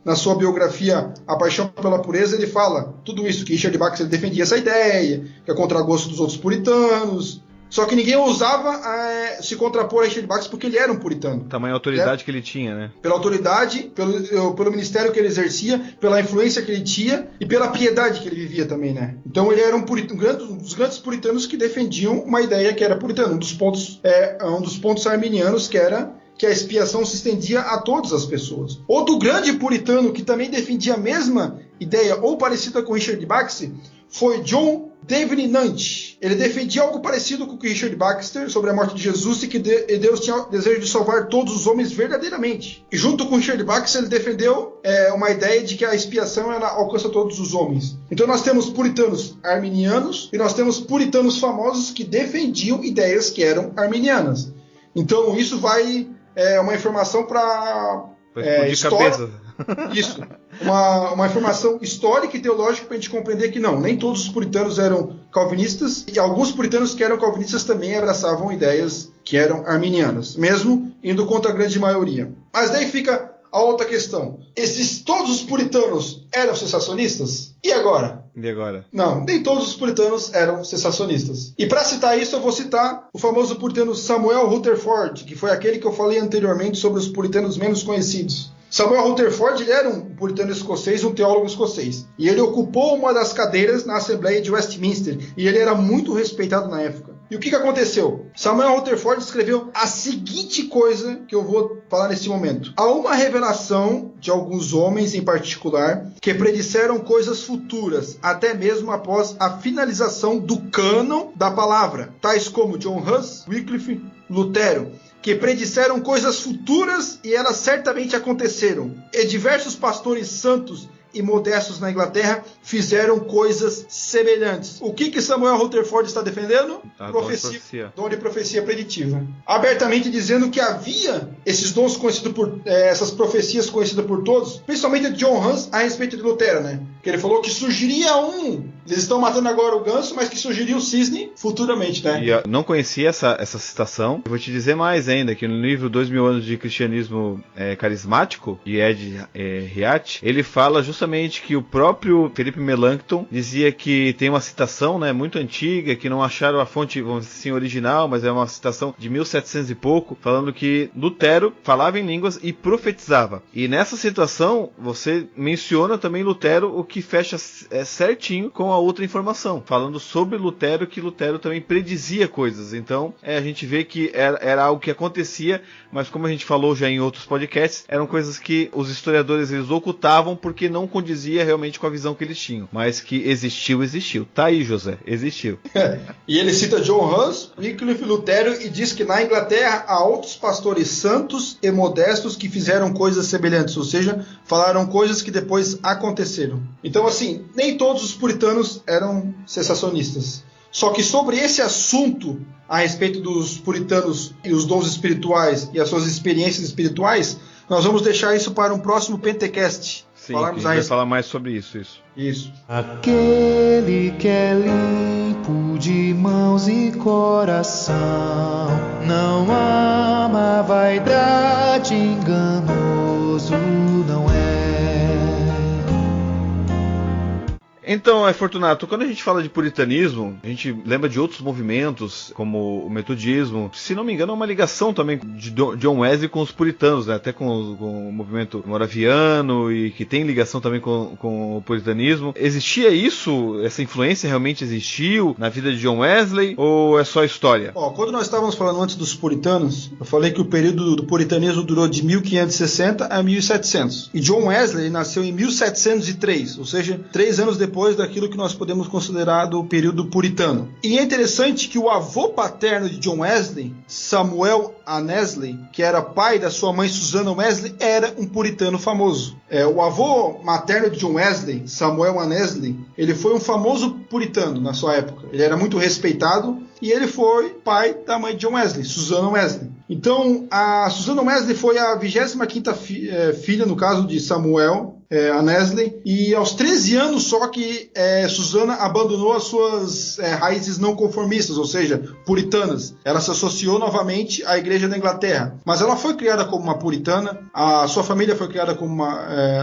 S3: na sua biografia A Paixão pela Pureza, ele fala tudo isso, que Richard Baxter defendia essa ideia, que é contragosto dos outros puritanos. Só que ninguém ousava se contrapor a Richard Baxter porque ele era um puritano.
S4: Tamanha autoridade que ele tinha, né?
S3: Pela autoridade, pelo ministério que ele exercia, pela influência que ele tinha e pela piedade que ele vivia também, né? Então ele era um dos grandes puritanos que defendiam uma ideia que era puritana. Um dos pontos arminianos que a expiação se estendia a todas as pessoas. Outro grande puritano que também defendia a mesma ideia ou parecida com Richard Baxter foi John Davenant. Ele defendia algo parecido com o que Richard Baxter sobre a morte de Jesus e que Deus tinha o desejo de salvar todos os homens verdadeiramente. E junto com Richard Baxter ele defendeu uma ideia de que a expiação ela alcança todos os homens. Então nós temos puritanos arminianos e nós temos puritanos famosos que defendiam ideias que eram arminianas. Então isso vai... uma informação para história. Isso. Uma informação histórica e teológica para a gente compreender que nem todos os puritanos eram calvinistas e alguns puritanos que eram calvinistas também abraçavam ideias que eram arminianas, mesmo indo contra a grande maioria. Mas daí fica a outra questão. Todos os puritanos eram cessacionistas? E agora? Não, nem todos os puritanos eram cessacionistas. E para citar isso, eu vou citar o famoso puritano Samuel Rutherford, que foi aquele que eu falei anteriormente sobre os puritanos menos conhecidos. Samuel Rutherford ele era um puritano escocês, um teólogo escocês. E ele ocupou uma das cadeiras na Assembleia de Westminster. E ele era muito respeitado na época. E o que aconteceu? Samuel Rutherford escreveu a seguinte coisa que eu vou falar nesse momento. Há uma revelação de alguns homens em particular que predisseram coisas futuras, até mesmo após a finalização do cânon da palavra, tais como John Huss, Wycliffe, Lutero, que predisseram coisas futuras e elas certamente aconteceram. E diversos pastores santos e modestos na Inglaterra fizeram coisas semelhantes. O que Samuel Rutherford está defendendo? Dom de profecia preditiva. Abertamente dizendo que havia esses dons conhecidos essas profecias conhecidas por todos, principalmente de John Huss a respeito de Lutero, né? Que ele falou que surgiria eles estão matando agora o ganso, mas que surgiria o cisne futuramente, né?
S4: E eu não conhecia essa citação. Eu vou te dizer mais ainda, que no livro 2000 anos de cristianismo carismático, de Ed Riat, ele fala justamente que o próprio Felipe Melanchthon dizia que tem uma citação, né, muito antiga, que não acharam a fonte, vamos dizer assim, original, mas é uma citação de 1700 e pouco, falando que Lutero falava em línguas e profetizava. E nessa citação, você menciona também Lutero, que fecha certinho com a outra informação, falando sobre Lutero, que Lutero também predizia coisas. Então a gente vê que era algo que acontecia, mas como a gente falou já em outros podcasts, eram coisas que os historiadores eles ocultavam porque não condizia realmente com a visão que eles tinham, mas que existiu. Tá aí, José, existiu.
S3: E ele cita John Hus, Wycliffe, Lutero e diz que na Inglaterra há outros pastores santos e modestos que fizeram coisas semelhantes, ou seja, falaram coisas que depois aconteceram. Então, assim, nem todos os puritanos eram sensacionistas. Só que sobre esse assunto, a respeito dos puritanos e os dons espirituais e as suas experiências espirituais, nós vamos deixar isso para um próximo Pentecast.
S4: Sim, a gente vai falar mais sobre isso.
S3: Isso.
S5: Aquele que é limpo de mãos e coração, não ama a vaidade, enganoso não é.
S4: Então, Fortunato, quando a gente fala de puritanismo, a gente lembra de outros movimentos, como o metodismo. Se não me engano, é uma ligação também de John Wesley com os puritanos, né? Até com o movimento moraviano, e que tem ligação também com o puritanismo. Existia isso? Essa influência realmente existiu na vida de John Wesley? Ou é só história?
S3: Quando nós estávamos falando antes dos puritanos, eu falei que o período do puritanismo durou de 1560 a 1700. E John Wesley nasceu em 1703, ou seja, 3 anos depois daquilo que nós podemos considerar do período puritano. E é interessante que o avô paterno de John Wesley, Samuel Annesley, que era pai da sua mãe Susanna Wesley, era um puritano famoso. O avô materno de John Wesley, Samuel Annesley, ele foi um famoso puritano na sua época. Ele era muito respeitado e ele foi pai da mãe de John Wesley, Susanna Wesley. Então, a Susanna Wesley foi a 25ª filha, no caso de Samuel Annesley, e aos 13 anos só que Susanna abandonou as suas raízes não conformistas, ou seja, puritanas. Ela se associou novamente à Igreja da Inglaterra, mas ela foi criada como uma puritana, a sua família foi criada como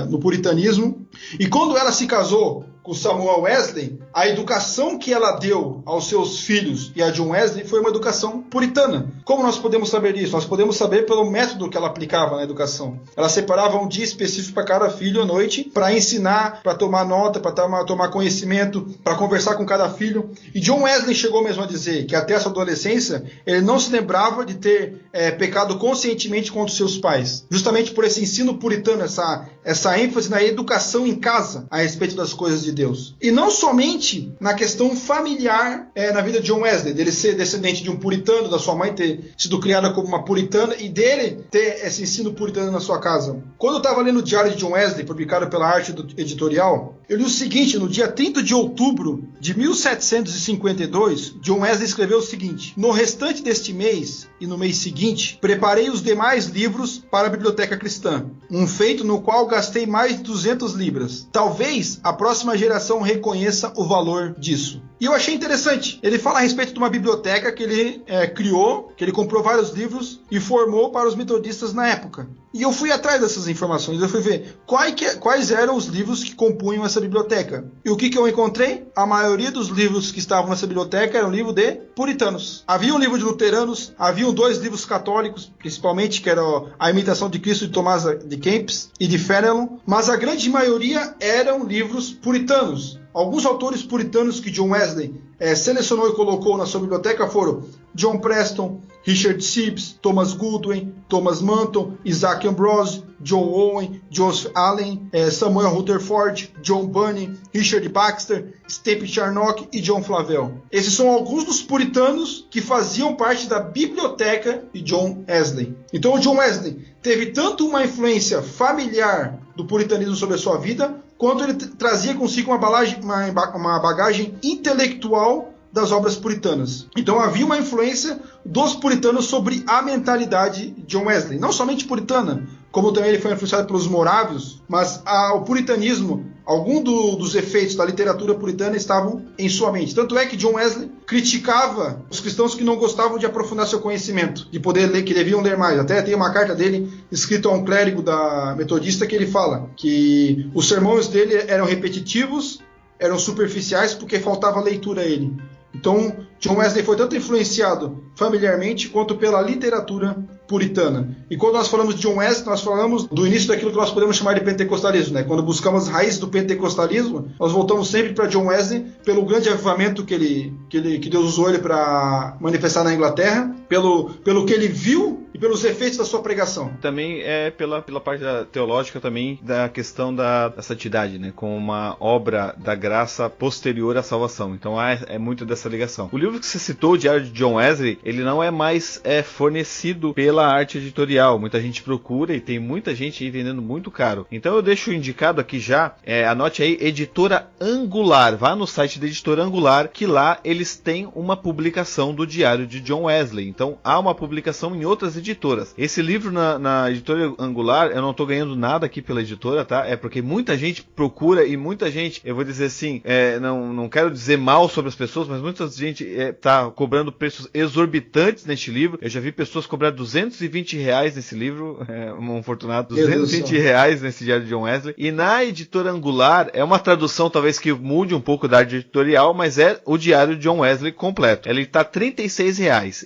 S3: no puritanismo, e quando ela se casou com Samuel Wesley, a educação que ela deu aos seus filhos e a John Wesley foi uma educação puritana. Como nós podemos saber isso? Nós podemos saber pelo método que ela aplicava na educação. Ela separava um dia específico para cada filho à noite, para ensinar, para tomar nota, para tomar conhecimento, para conversar com cada filho. E John Wesley chegou mesmo a dizer que até a sua adolescência, ele não se lembrava de ter pecado conscientemente contra os seus pais. Justamente por esse ensino puritano, essa ênfase na educação em casa a respeito das coisas de Deus. E não somente na questão familiar na vida de John Wesley, dele ser descendente de um puritano, da sua mãe ter sido criada como uma puritana e dele ter esse ensino puritano na sua casa. Quando eu estava lendo o Diário de John Wesley, publicado pela Arte Editorial, eu li o seguinte: no dia 30 de outubro de 1752, John Wesley escreveu o seguinte: no restante deste mês e no mês seguinte, preparei os demais livros para a biblioteca cristã, um feito no qual gastei mais de 200 libras. Talvez a próxima geração reconheça o valor disso. E eu achei interessante. Ele fala a respeito de uma biblioteca que ele criou, que ele comprou vários livros e formou para os metodistas na época. E eu fui atrás dessas informações, eu fui ver quais eram os livros que compunham essa biblioteca. E o que eu encontrei? A maioria dos livros que estavam nessa biblioteca eram livros de puritanos. Havia um livro de luteranos, haviam 2 livros católicos, principalmente, que era A Imitação de Cristo de Tomás de Kempis e de Fenelon, mas a grande maioria eram livros puritanos. Alguns autores puritanos que John Wesley selecionou e colocou na sua biblioteca foram John Preston, Richard Sibbes, Thomas Goodwin, Thomas Manton, Isaac Ambrose, John Owen, Joseph Allen, Samuel Rutherford, John Bunyan, Richard Baxter, Stephen Charnock e John Flavel. Esses são alguns dos puritanos que faziam parte da biblioteca de John Wesley. Então o John Wesley teve tanto uma influência familiar do puritanismo sobre a sua vida, quanto ele trazia consigo uma bagagem intelectual das obras puritanas. Então havia uma influência dos puritanos sobre a mentalidade de John Wesley. Não somente puritana, como também ele foi influenciado pelos morávios, mas o puritanismo, algum dos efeitos da literatura puritana estavam em sua mente. Tanto é que John Wesley criticava os cristãos que não gostavam de aprofundar seu conhecimento, de poder ler, que deviam ler mais. Até tem uma carta dele escrita a um clérigo da metodista que ele fala que os sermões dele eram repetitivos, eram superficiais porque faltava leitura a ele. Então, John Wesley foi tanto influenciado familiarmente quanto pela literatura puritana. E quando nós falamos de John Wesley, nós falamos do início daquilo que nós podemos chamar de pentecostalismo, né? Quando buscamos as raízes do pentecostalismo, nós voltamos sempre para John Wesley, pelo grande avivamento que Deus usou ele para manifestar na Inglaterra, pelo que ele viu e pelos efeitos da sua pregação.
S4: Também é pela parte teológica também da questão da santidade, né? Com uma obra da graça posterior à salvação. Então é muito dessa ligação. O livro que você citou, o Diário de John Wesley, ele não é mais fornecido pela Arte Editorial. Muita gente procura e tem muita gente vendendo muito caro. Então eu deixo indicado aqui já, anote aí, Editora Angular. Vá no site da Editora Angular, que lá eles têm uma publicação do Diário de John Wesley. Então há uma publicação em outras editoras. Esse livro na Editora Angular, eu não estou ganhando nada aqui pela editora, tá? É porque muita gente procura e muita gente, eu vou dizer assim, não quero dizer mal sobre as pessoas, mas muita gente está cobrando preços exorbitantes neste livro. Eu já vi pessoas cobrar R$220 nesse livro, um fortunado, R$220 nesse Diário de John Wesley. E na Editora Angular, é uma tradução talvez que mude um pouco da arte editorial, mas é o Diário de John Wesley completo. Ele está R$36.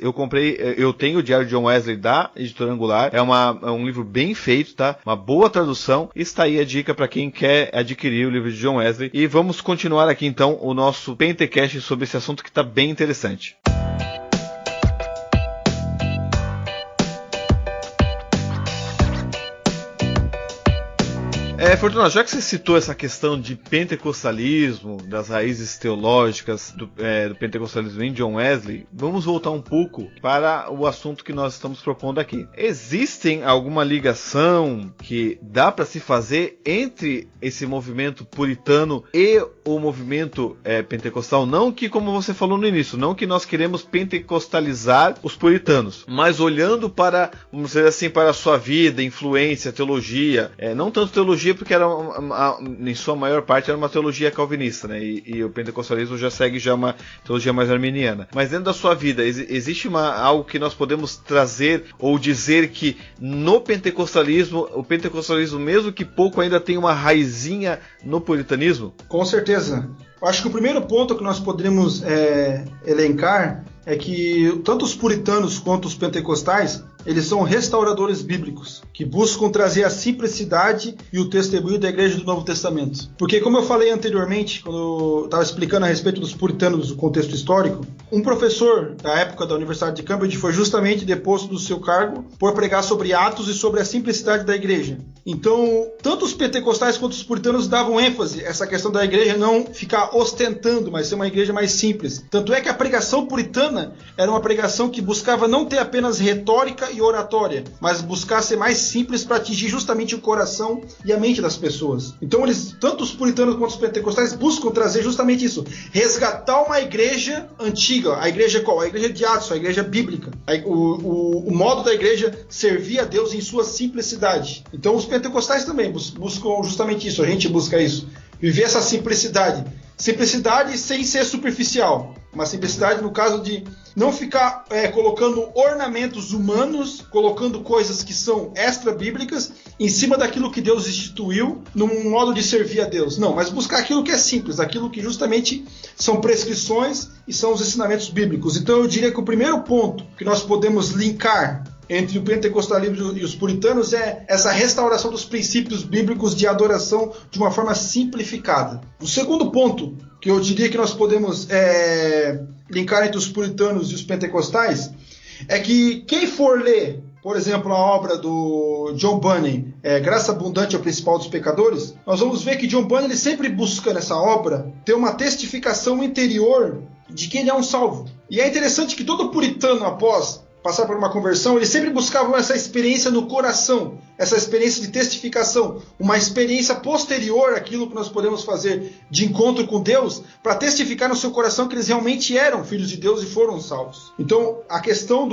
S4: Eu tenho o Diário de John Wesley da Editora Angular, é um livro bem feito, tá? Uma boa tradução. Está aí a dica para quem quer adquirir o livro de John Wesley. E vamos continuar aqui então o nosso Pentecast sobre esse assunto que está bem interessante. Fortunato, já que você citou essa questão de pentecostalismo, das raízes teológicas do pentecostalismo em John Wesley, vamos voltar um pouco para o assunto que nós estamos propondo aqui. Existe alguma ligação que dá para se fazer entre esse movimento puritano e o movimento pentecostal? Não que, como você falou no início, não que nós queremos pentecostalizar os puritanos, mas olhando para, vamos dizer assim, para a sua vida, influência, teologia, não tanto teologia, porque em sua maior parte era uma teologia calvinista, né? E o pentecostalismo já segue uma teologia mais arminiana. Mas dentro da sua vida, existe algo que nós podemos trazer ou dizer que no pentecostalismo, o pentecostalismo, mesmo que pouco, ainda tem uma raizinha no puritanismo?
S3: Com certeza. Eu acho que o primeiro ponto que nós poderíamos elencar é que tanto os puritanos quanto os pentecostais, eles são restauradores bíblicos, que buscam trazer a simplicidade e o testemunho da igreja do Novo Testamento. Porque, como eu falei anteriormente, quando eu estava explicando a respeito dos puritanos do contexto histórico, um professor da época da Universidade de Cambridge foi justamente deposto do seu cargo por pregar sobre Atos e sobre a simplicidade da igreja. Então, tanto os pentecostais quanto os puritanos davam ênfase a essa questão da igreja não ficar ostentando, mas ser uma igreja mais simples. Tanto é que a pregação puritana era uma pregação que buscava não ter apenas retórica e oratória, mas buscar ser mais simples para atingir justamente o coração e a mente das pessoas. Então, tanto os puritanos quanto os pentecostais buscam trazer justamente isso, resgatar uma igreja antiga. A igreja qual? A igreja de Atos, a igreja bíblica. O modo da igreja servir a Deus em sua simplicidade. Então, os pentecostais também buscam justamente isso, a gente busca isso. Viver essa simplicidade. Simplicidade sem ser superficial. Uma simplicidade no caso de não ficar colocando ornamentos humanos, colocando coisas que são extra-bíblicas em cima daquilo que Deus instituiu num modo de servir a Deus. Não, mas buscar aquilo que é simples, aquilo que justamente são prescrições e são os ensinamentos bíblicos. Então eu diria que o primeiro ponto que nós podemos linkar entre o pentecostalismo e os puritanos é essa restauração dos princípios bíblicos de adoração de uma forma simplificada. O segundo ponto que eu diria que nós podemos linkar entre os puritanos e os pentecostais é que quem for ler, por exemplo, a obra do John Bunyan, Graça Abundante é o Principal dos Pecadores, nós vamos ver que John Bunyan ele sempre busca nessa obra ter uma testificação interior de que ele é um salvo. E é interessante que todo puritano, após passar por uma conversão, eles sempre buscavam essa experiência no coração, essa experiência de testificação, uma experiência posterior àquilo que nós podemos fazer de encontro com Deus, para testificar no seu coração que eles realmente eram filhos de Deus e foram salvos. Então, a questão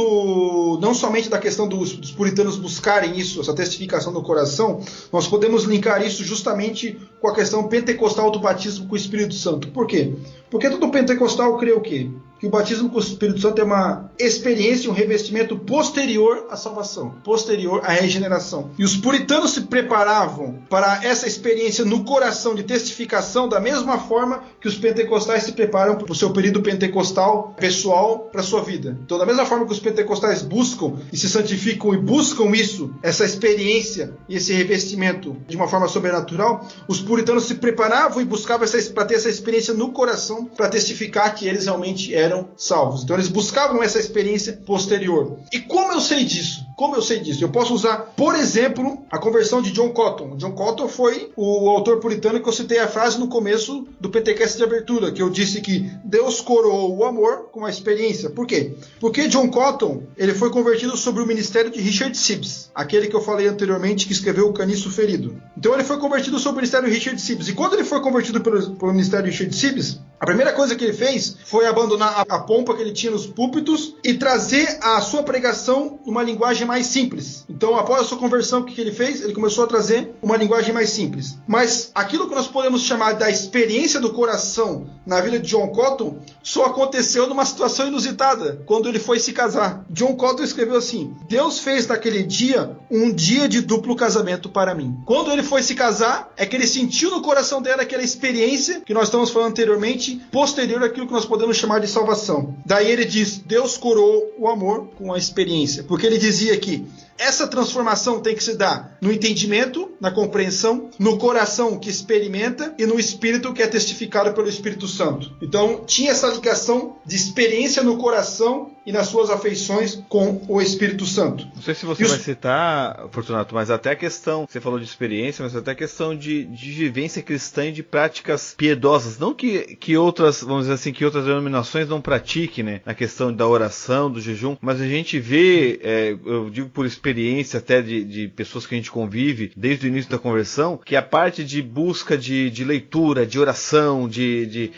S3: não somente da questão dos puritanos buscarem isso, essa testificação no coração, nós podemos linkar isso justamente com a questão pentecostal do batismo com o Espírito Santo. Por quê? Porque todo pentecostal crê o quê? que o batismo com o Espírito Santo é uma experiência, um revestimento posterior à salvação, posterior à regeneração. E os puritanos se preparavam para essa experiência no coração de testificação da mesma forma que os pentecostais se preparam para o seu período pentecostal pessoal para a sua vida. Então, da mesma forma que os pentecostais buscam e se santificam e buscam isso, essa experiência e esse revestimento de uma forma sobrenatural, os puritanos se preparavam e buscavam para ter essa experiência no coração, para testificar que eles realmente eram salvos. Então eles buscavam essa experiência posterior. E como eu sei disso? Como eu sei disso? Eu posso usar, por exemplo, a conversão de John Cotton. John Cotton foi o autor puritano que eu citei a frase no começo do Pentecast de abertura, que eu disse que Deus coroou o amor com a experiência. Por quê? Porque John Cotton, ele foi convertido sobre o ministério de Richard Sibbes, aquele que eu falei anteriormente que escreveu O Caniço Ferido. Então ele foi convertido sobre o ministério de Richard Sibbes. E quando ele foi convertido pelo ministério de Richard Sibbes, a primeira coisa que ele fez foi abandonar a pompa que ele tinha nos púlpitos e trazer a sua pregação uma linguagem mais simples. Então, após a sua conversão, o que ele fez? Ele começou a trazer uma linguagem mais simples. Mas aquilo que nós podemos chamar da experiência do coração na vida de John Cotton só aconteceu numa situação inusitada, quando ele foi se casar. John Cotton escreveu assim: Deus fez naquele dia um dia de duplo casamento para mim. Quando ele foi se casar, é que ele sentiu no coração dela aquela experiência que nós estamos falando anteriormente, posterior àquilo que nós podemos chamar de salvação. Daí ele diz: Deus coroou o amor com a experiência. Porque ele dizia que essa transformação tem que se dar no entendimento, na compreensão, no coração que experimenta e no espírito que é testificado pelo Espírito Santo. Então, tinha essa ligação de experiência no coração e nas suas afeições com o Espírito Santo.
S2: Não sei se você vai citar, Fortunato, mas até a questão, você falou de experiência, mas até a questão de vivência cristã e de práticas piedosas. Não que outras, vamos dizer assim, que outras denominações não pratiquem, né? Na questão da oração, do jejum, mas a gente vê, eu digo por experiência até de pessoas que a gente convive desde o início da conversão, que a parte de busca de leitura, de oração, de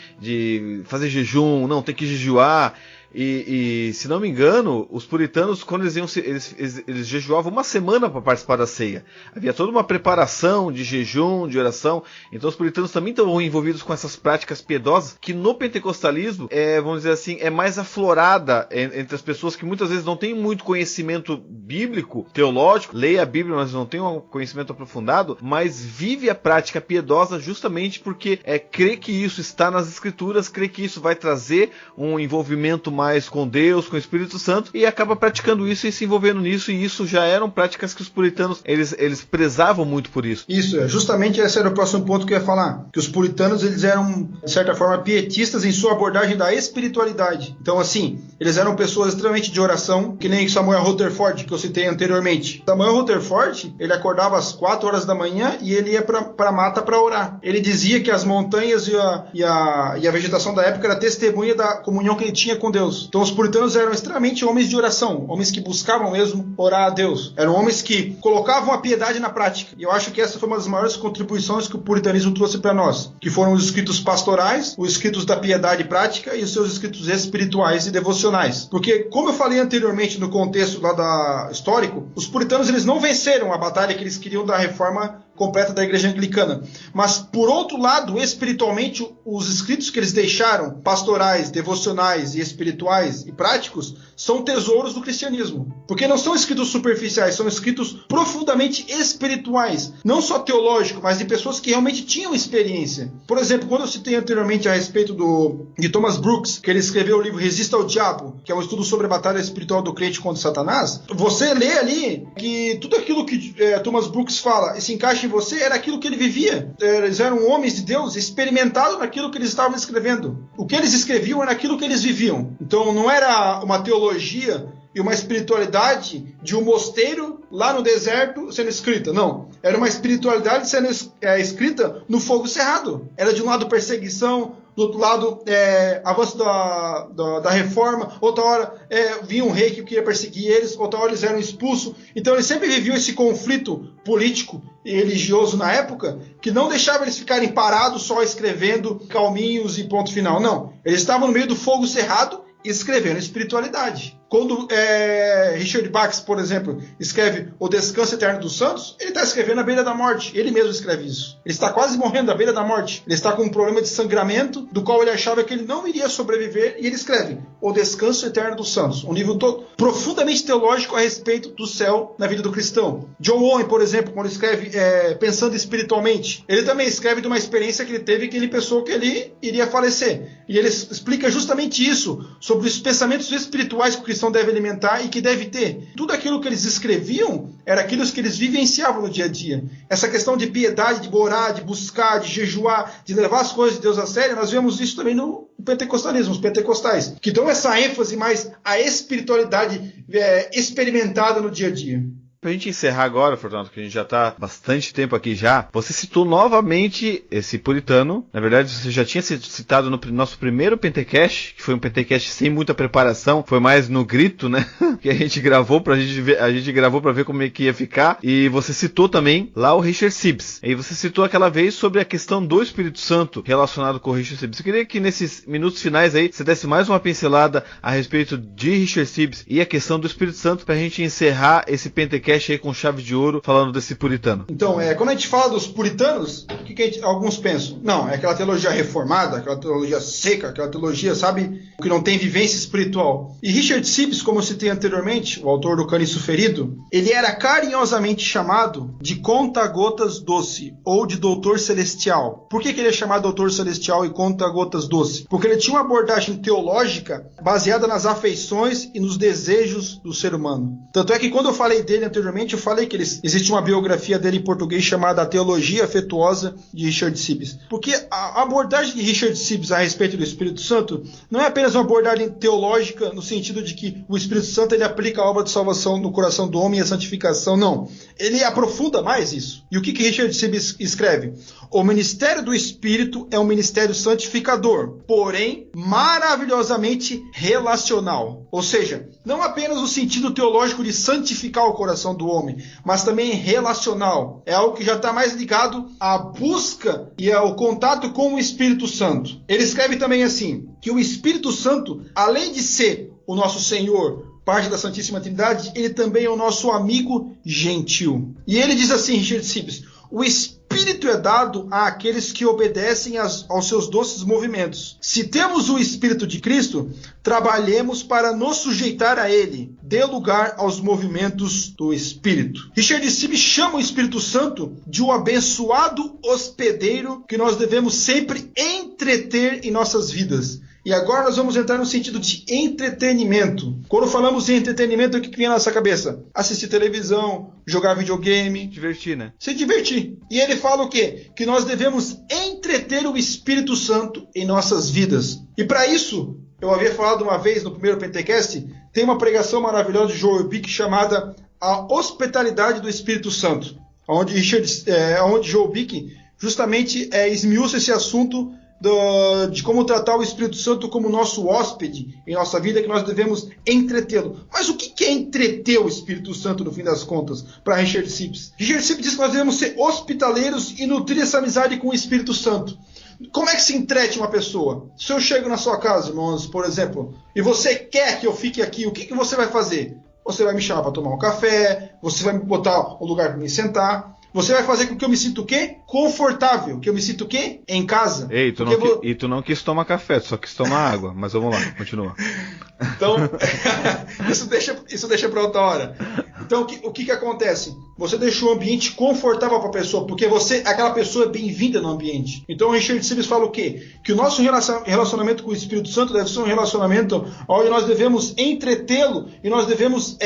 S2: fazer jejum, não, tem que jejuar. E se não me engano, os puritanos, quando eles jejuavam uma semana para participar da ceia. Havia toda uma preparação de jejum, de oração. Então os puritanos também estão envolvidos com essas práticas piedosas que no pentecostalismo, vamos dizer assim, é mais aflorada entre as pessoas que muitas vezes não têm muito conhecimento bíblico, teológico, leia a Bíblia, mas não tem um conhecimento aprofundado, mas vive a prática piedosa justamente porque crê que isso está nas Escrituras, crê que isso vai trazer um envolvimento mais com Deus, com o Espírito Santo, e acaba praticando isso e se envolvendo nisso, e isso já eram práticas que os puritanos, eles prezavam muito por isso.
S3: Isso, justamente esse era o próximo ponto que eu ia falar, que os puritanos, eles eram, de certa forma, pietistas em sua abordagem da espiritualidade. Então, assim, eles eram pessoas extremamente de oração, que nem Samuel Rutherford, que eu citei anteriormente. Samuel Rutherford, ele acordava às 4 horas da manhã e ele ia para a mata para orar. Ele dizia que as montanhas e a vegetação da época era testemunha da comunhão que ele tinha com Deus. Então os puritanos eram extremamente homens de oração, homens que buscavam mesmo orar a Deus. Eram homens que colocavam a piedade na prática. E eu acho que essa foi uma das maiores contribuições que o puritanismo trouxe para nós, que foram os escritos pastorais, os escritos da piedade prática e os seus escritos espirituais e devocionais. Porque, como eu falei anteriormente no contexto lá histórico, os puritanos eles não venceram a batalha que eles queriam da reforma completa da igreja anglicana. Mas, por outro lado, espiritualmente, os escritos que eles deixaram, pastorais, devocionais e espirituais e práticos, são tesouros do cristianismo. Porque não são escritos superficiais, são escritos profundamente espirituais. Não só teológicos, mas de pessoas que realmente tinham experiência. Por exemplo, quando eu citei anteriormente a respeito de Thomas Brooks, que ele escreveu o livro Resista ao Diabo, que é um estudo sobre a batalha espiritual do crente contra Satanás, você lê ali que tudo aquilo que Thomas Brooks fala e se encaixa em você era aquilo que ele vivia. Eles eram homens de Deus experimentados naquilo que eles estavam escrevendo. O que eles escreviam era aquilo que eles viviam. Então não era uma teologia e uma espiritualidade de um mosteiro lá no deserto sendo escrita. Não. Era uma espiritualidade sendo escrita no fogo cerrado. Era de um lado perseguição, do outro lado avanço da reforma, outra hora vinha um rei que queria perseguir eles, outra hora eles eram expulsos. Então eles sempre viviam esse conflito político e religioso na época, que não deixava eles ficarem parados só escrevendo calminhos e ponto final. Não. Eles estavam no meio do fogo cerrado escrevendo espiritualidade. Quando Richard Bach, por exemplo, escreve O Descanso Eterno dos Santos, ele está escrevendo à beira da morte. Ele mesmo escreve isso. Ele está quase morrendo à beira da morte. Ele está com um problema de sangramento, do qual ele achava que ele não iria sobreviver, e ele escreve O Descanso Eterno dos Santos, um livro profundamente teológico a respeito do céu na vida do cristão. John Owen, por exemplo, quando escreve Pensando Espiritualmente, ele também escreve de uma experiência que ele teve, que ele pensou que ele iria falecer. E ele explica justamente isso, sobre os pensamentos espirituais que o cristão deve alimentar e que deve ter. Tudo aquilo que eles escreviam era aquilo que eles vivenciavam no dia a dia. Essa questão de piedade, de orar, de buscar, de jejuar, de levar as coisas de Deus a sério, nós vemos isso também no pentecostalismo, os pentecostais, que dão essa ênfase mais à espiritualidade experimentada no dia a dia.
S4: Pra gente encerrar agora, Fortunato, que a gente já tá bastante tempo aqui já, você citou novamente esse puritano. Na verdade, você já tinha citado no nosso primeiro Pentecast, que foi um Pentecast sem muita preparação, foi mais no grito, né? Que a gente gravou pra ver como é que ia ficar. E você citou também lá o Richard Sibbes. E você citou aquela vez sobre a questão do Espírito Santo relacionado com o Richard Sibbes. Eu queria que nesses minutos finais aí você desse mais uma pincelada a respeito de Richard Sibbes e a questão do Espírito Santo pra gente encerrar esse Pentecast aí com chave de ouro, falando desse puritano.
S3: Então, quando a gente fala dos puritanos, o que alguns pensam? Não, é aquela teologia reformada, aquela teologia seca, aquela teologia, sabe, que não tem vivência espiritual. E Richard Sibbes, como eu citei anteriormente, o autor do Caniço Ferido, ele era carinhosamente chamado de conta-gotas doce, ou de doutor celestial. Por que ele é chamado doutor celestial e conta-gotas doce? Porque ele tinha uma abordagem teológica baseada nas afeições e nos desejos do ser humano. Tanto é que quando eu falei dele anteriormente, eu falei que existe uma biografia dele em português chamada A Teologia Afetuosa de Richard Sibbes. Porque a abordagem de Richard Sibbes a respeito do Espírito Santo não é apenas uma abordagem teológica no sentido de que o Espírito Santo ele aplica a obra de salvação no coração do homem e a santificação, não. Ele aprofunda mais isso. E o que Richard Sibbes escreve? O ministério do Espírito é um ministério santificador, porém maravilhosamente relacional. Ou seja, não apenas no sentido teológico de santificar o coração do homem, mas também relacional. É algo que já está mais ligado à busca e ao contato com o Espírito Santo. Ele escreve também assim, que o Espírito Santo, além de ser o nosso Senhor, parte da Santíssima Trindade, ele também é o nosso amigo gentil. E ele diz assim, Richard Sibbes, o Espírito é dado àqueles que obedecem aos seus doces movimentos. Se temos o Espírito de Cristo, trabalhemos para nos sujeitar a Ele. Dê lugar aos movimentos do Espírito. Richard Sibbes chama o Espírito Santo de um abençoado hospedeiro que nós devemos sempre entreter em nossas vidas. E agora nós vamos entrar no sentido de entretenimento. Quando falamos em entretenimento, o que vem na nossa cabeça? Assistir televisão, jogar videogame.
S4: Divertir, né?
S3: Se divertir. E ele fala o quê? Que nós devemos entreter o Espírito Santo em nossas vidas. E para isso, eu havia falado uma vez no primeiro Pentecast, tem uma pregação maravilhosa de Joel Bick chamada A Hospitalidade do Espírito Santo. Onde Joel Bick justamente esmiuça esse assunto de como tratar o Espírito Santo como nosso hóspede em nossa vida, que nós devemos entretê-lo. Mas o que é entreter o Espírito Santo no fim das contas, para Richard Sibbes? Richard Sibbes diz que nós devemos ser hospitaleiros e nutrir essa amizade com o Espírito Santo. Como é que se entrete uma pessoa? Se eu chego na sua casa, irmãos, por exemplo, e você quer que eu fique aqui, o que você vai fazer? Você vai me chamar para tomar um café, você vai me botar um lugar para me sentar. Você vai fazer com que eu me sinta o quê? Confortável. Que eu me sinta o quê? Em casa.
S4: Ei, tu não quis tomar café, tu só quis tomar água. Mas vamos lá, continua.
S3: Então, isso deixa para outra hora. Então, o que acontece? Você deixa o ambiente confortável para a pessoa, porque aquela pessoa é bem-vinda no ambiente. Então, o Richard Sibbes fala o quê? Que o nosso relacionamento com o Espírito Santo deve ser um relacionamento onde nós devemos entretê-lo e nós devemos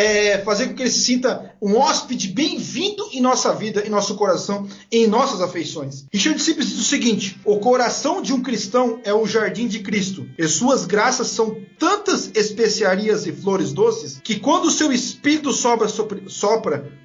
S3: fazer com que ele se sinta um hóspede bem-vindo em nossa vida, em nosso coração, em nossas afeições. Richard Sibbes diz o seguinte: o coração de um cristão é o jardim de Cristo, e suas graças são tantas especiarias e flores doces que quando o seu espírito sopra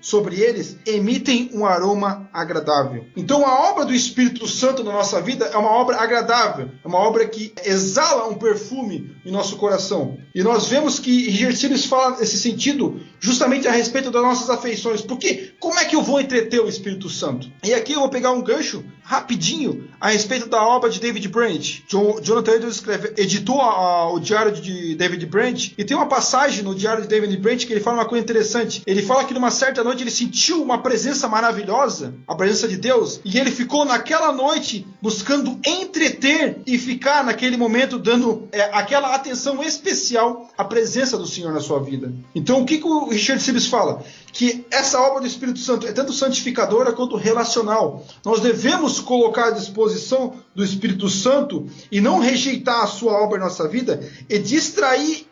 S3: sobre eles, emitem um aroma agradável. Então a obra do Espírito Santo na nossa vida é uma obra agradável, é uma obra que exala um perfume em nosso coração. E nós vemos que Richard Sibbes fala nesse sentido justamente a respeito das nossas afeições. Porque como é que eu vou entreter o Espírito Santo? E aqui eu vou pegar um gancho rapidinho a respeito da obra de David Brandt. Jonathan Edwards editou o diário de David Brandt, e tem uma passagem no diário de David Brandt que ele fala uma coisa interessante. Ele fala que numa certa noite ele sentiu uma presença maravilhosa, a presença de Deus, e ele ficou naquela noite buscando entreter e ficar naquele momento dando aquela atenção especial à presença do Senhor na sua vida. Então o que o Richard Sibbes fala? Que essa obra do Espírito Santo é tanto santificadora quanto relacional. Nós devemos colocar à disposição do Espírito Santo e não rejeitar a sua obra em nossa vida e distrair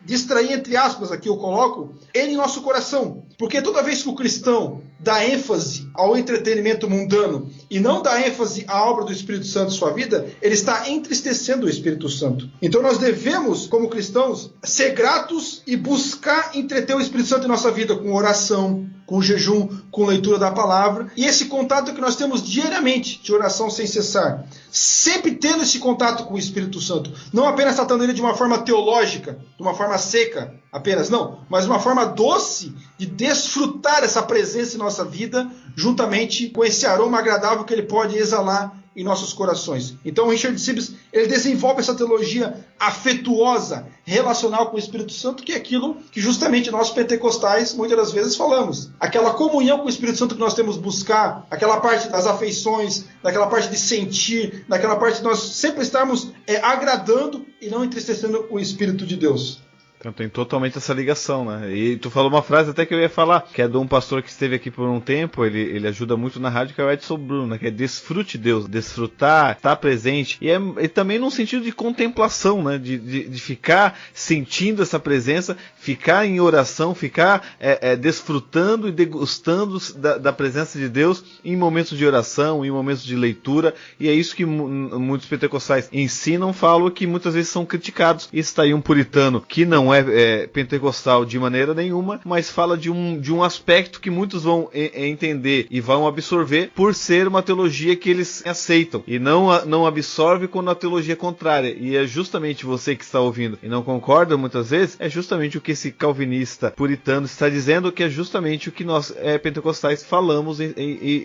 S3: entre aspas, aqui eu coloco, ele em nosso coração. Porque toda vez que o cristão dá ênfase ao entretenimento mundano e não dá ênfase à obra do Espírito Santo em sua vida, ele está entristecendo o Espírito Santo. Então nós devemos, como cristãos, ser gratos e buscar entreter o Espírito Santo em nossa vida com oração, com jejum, com leitura da palavra, e esse contato que nós temos diariamente, de oração sem cessar, sempre tendo esse contato com o Espírito Santo, não apenas tratando ele de uma forma teológica, de uma forma seca, apenas, não, mas uma forma doce de desfrutar essa presença em nossa vida, juntamente com esse aroma agradável que ele pode exalar em nossos corações. Então o Richard Sibbes, ele desenvolve essa teologia afetuosa, relacional com o Espírito Santo, que é aquilo que justamente nós pentecostais muitas das vezes falamos. Aquela comunhão com o Espírito Santo que nós temos que buscar, aquela parte das afeições, daquela parte de sentir, daquela parte de nós sempre estarmos agradando e não entristecendo o Espírito de Deus.
S4: Então tem totalmente essa ligação, né? E tu falou uma frase até que eu ia falar, que é de um pastor que esteve aqui por um tempo, ele ajuda muito na rádio, que é o Edson Bruno, né? Que é desfrute Deus, desfrutar, estar presente. E também num sentido de contemplação, né? De ficar sentindo essa presença, ficar em oração, ficar desfrutando e degustando da presença de Deus em momentos de oração, em momentos de leitura. E é isso que muitos pentecostais ensinam, falam, que muitas vezes são criticados. E está aí um puritano que não é pentecostal de maneira nenhuma, mas fala de um aspecto que muitos vão entender e vão absorver por ser uma teologia que eles aceitam, e não absorve quando a teologia é contrária. E é justamente você que está ouvindo e não concorda muitas vezes, é justamente o que esse calvinista puritano está dizendo, que é justamente o que nós pentecostais falamos e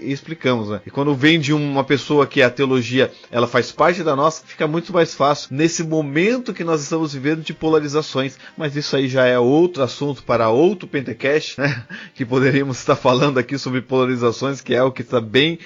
S4: explicamos, né? E quando vem de uma pessoa que a teologia ela faz parte da nossa, fica muito mais fácil nesse momento que nós estamos vivendo de polarizações. Mas isso aí já é outro assunto para outro Pentecast, né? Que poderíamos estar falando aqui sobre polarizações, que é o que está bem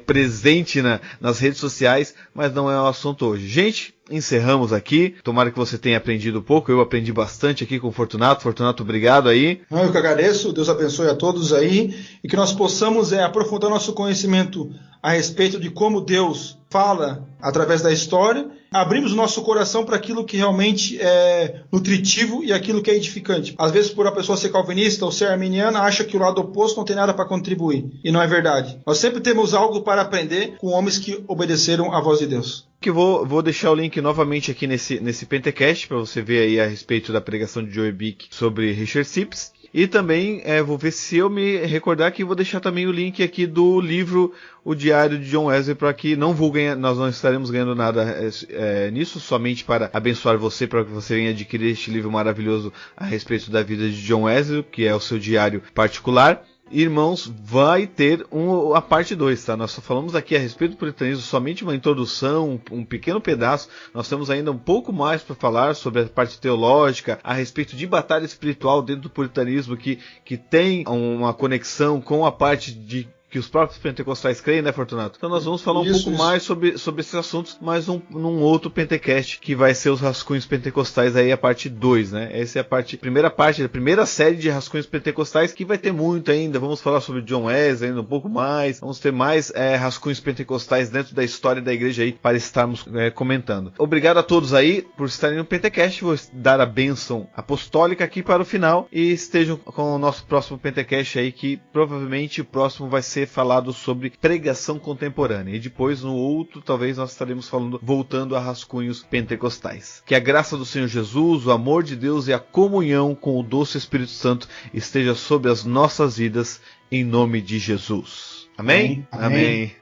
S4: presente nas redes sociais, mas não é o assunto hoje. Gente, encerramos aqui. Tomara que você tenha aprendido um pouco. Eu aprendi bastante aqui com o Fortunato. Fortunato, obrigado aí.
S3: Eu que agradeço. Deus abençoe a todos aí. E que nós possamos aprofundar nosso conhecimento a respeito de como Deus fala através da história. Abrimos o nosso coração para aquilo que realmente é nutritivo e aquilo que é edificante. Às vezes, por a pessoa ser calvinista ou ser arminiana, acha que o lado oposto não tem nada para contribuir. E não é verdade. Nós sempre temos algo para aprender com homens que obedeceram à voz de Deus.
S4: Que vou deixar o link novamente aqui nesse Pentecast para você ver aí a respeito da pregação de Joey Bick sobre Richard Sibbes. E também vou ver se eu me recordar que vou deixar também o link aqui do livro O Diário de John Wesley, para que nós não estaremos ganhando nada nisso, somente para abençoar você, para que você venha adquirir este livro maravilhoso a respeito da vida de John Wesley, que é o seu diário particular. Irmãos, vai ter a parte 2, tá? Nós só falamos aqui a respeito do puritanismo, somente uma introdução, um pequeno pedaço. Nós temos ainda um pouco mais para falar sobre a parte teológica, a respeito de batalha espiritual dentro do puritanismo, que tem uma conexão com a parte de que os próprios pentecostais creem, né, Fortunato? Então nós vamos falar um pouco mais sobre esses assuntos, mas num outro Pentecast, que vai ser os rascunhos pentecostais aí, a parte 2, né? Essa é a primeira série de rascunhos pentecostais, que vai ter muito ainda. Vamos falar sobre John Wesley ainda um pouco mais, vamos ter mais rascunhos pentecostais dentro da história da igreja aí, para estarmos comentando. Obrigado a todos aí por estarem no Pentecast. Vou dar a bênção apostólica aqui para o final, e estejam com o nosso próximo Pentecast aí, que provavelmente o próximo vai ser falado sobre pregação contemporânea, e depois no outro talvez nós estaremos voltando a rascunhos pentecostais. Que a graça do Senhor Jesus, o amor de Deus e a comunhão com o doce Espírito Santo esteja sobre as nossas vidas, em nome de Jesus. Amém?
S3: Amém.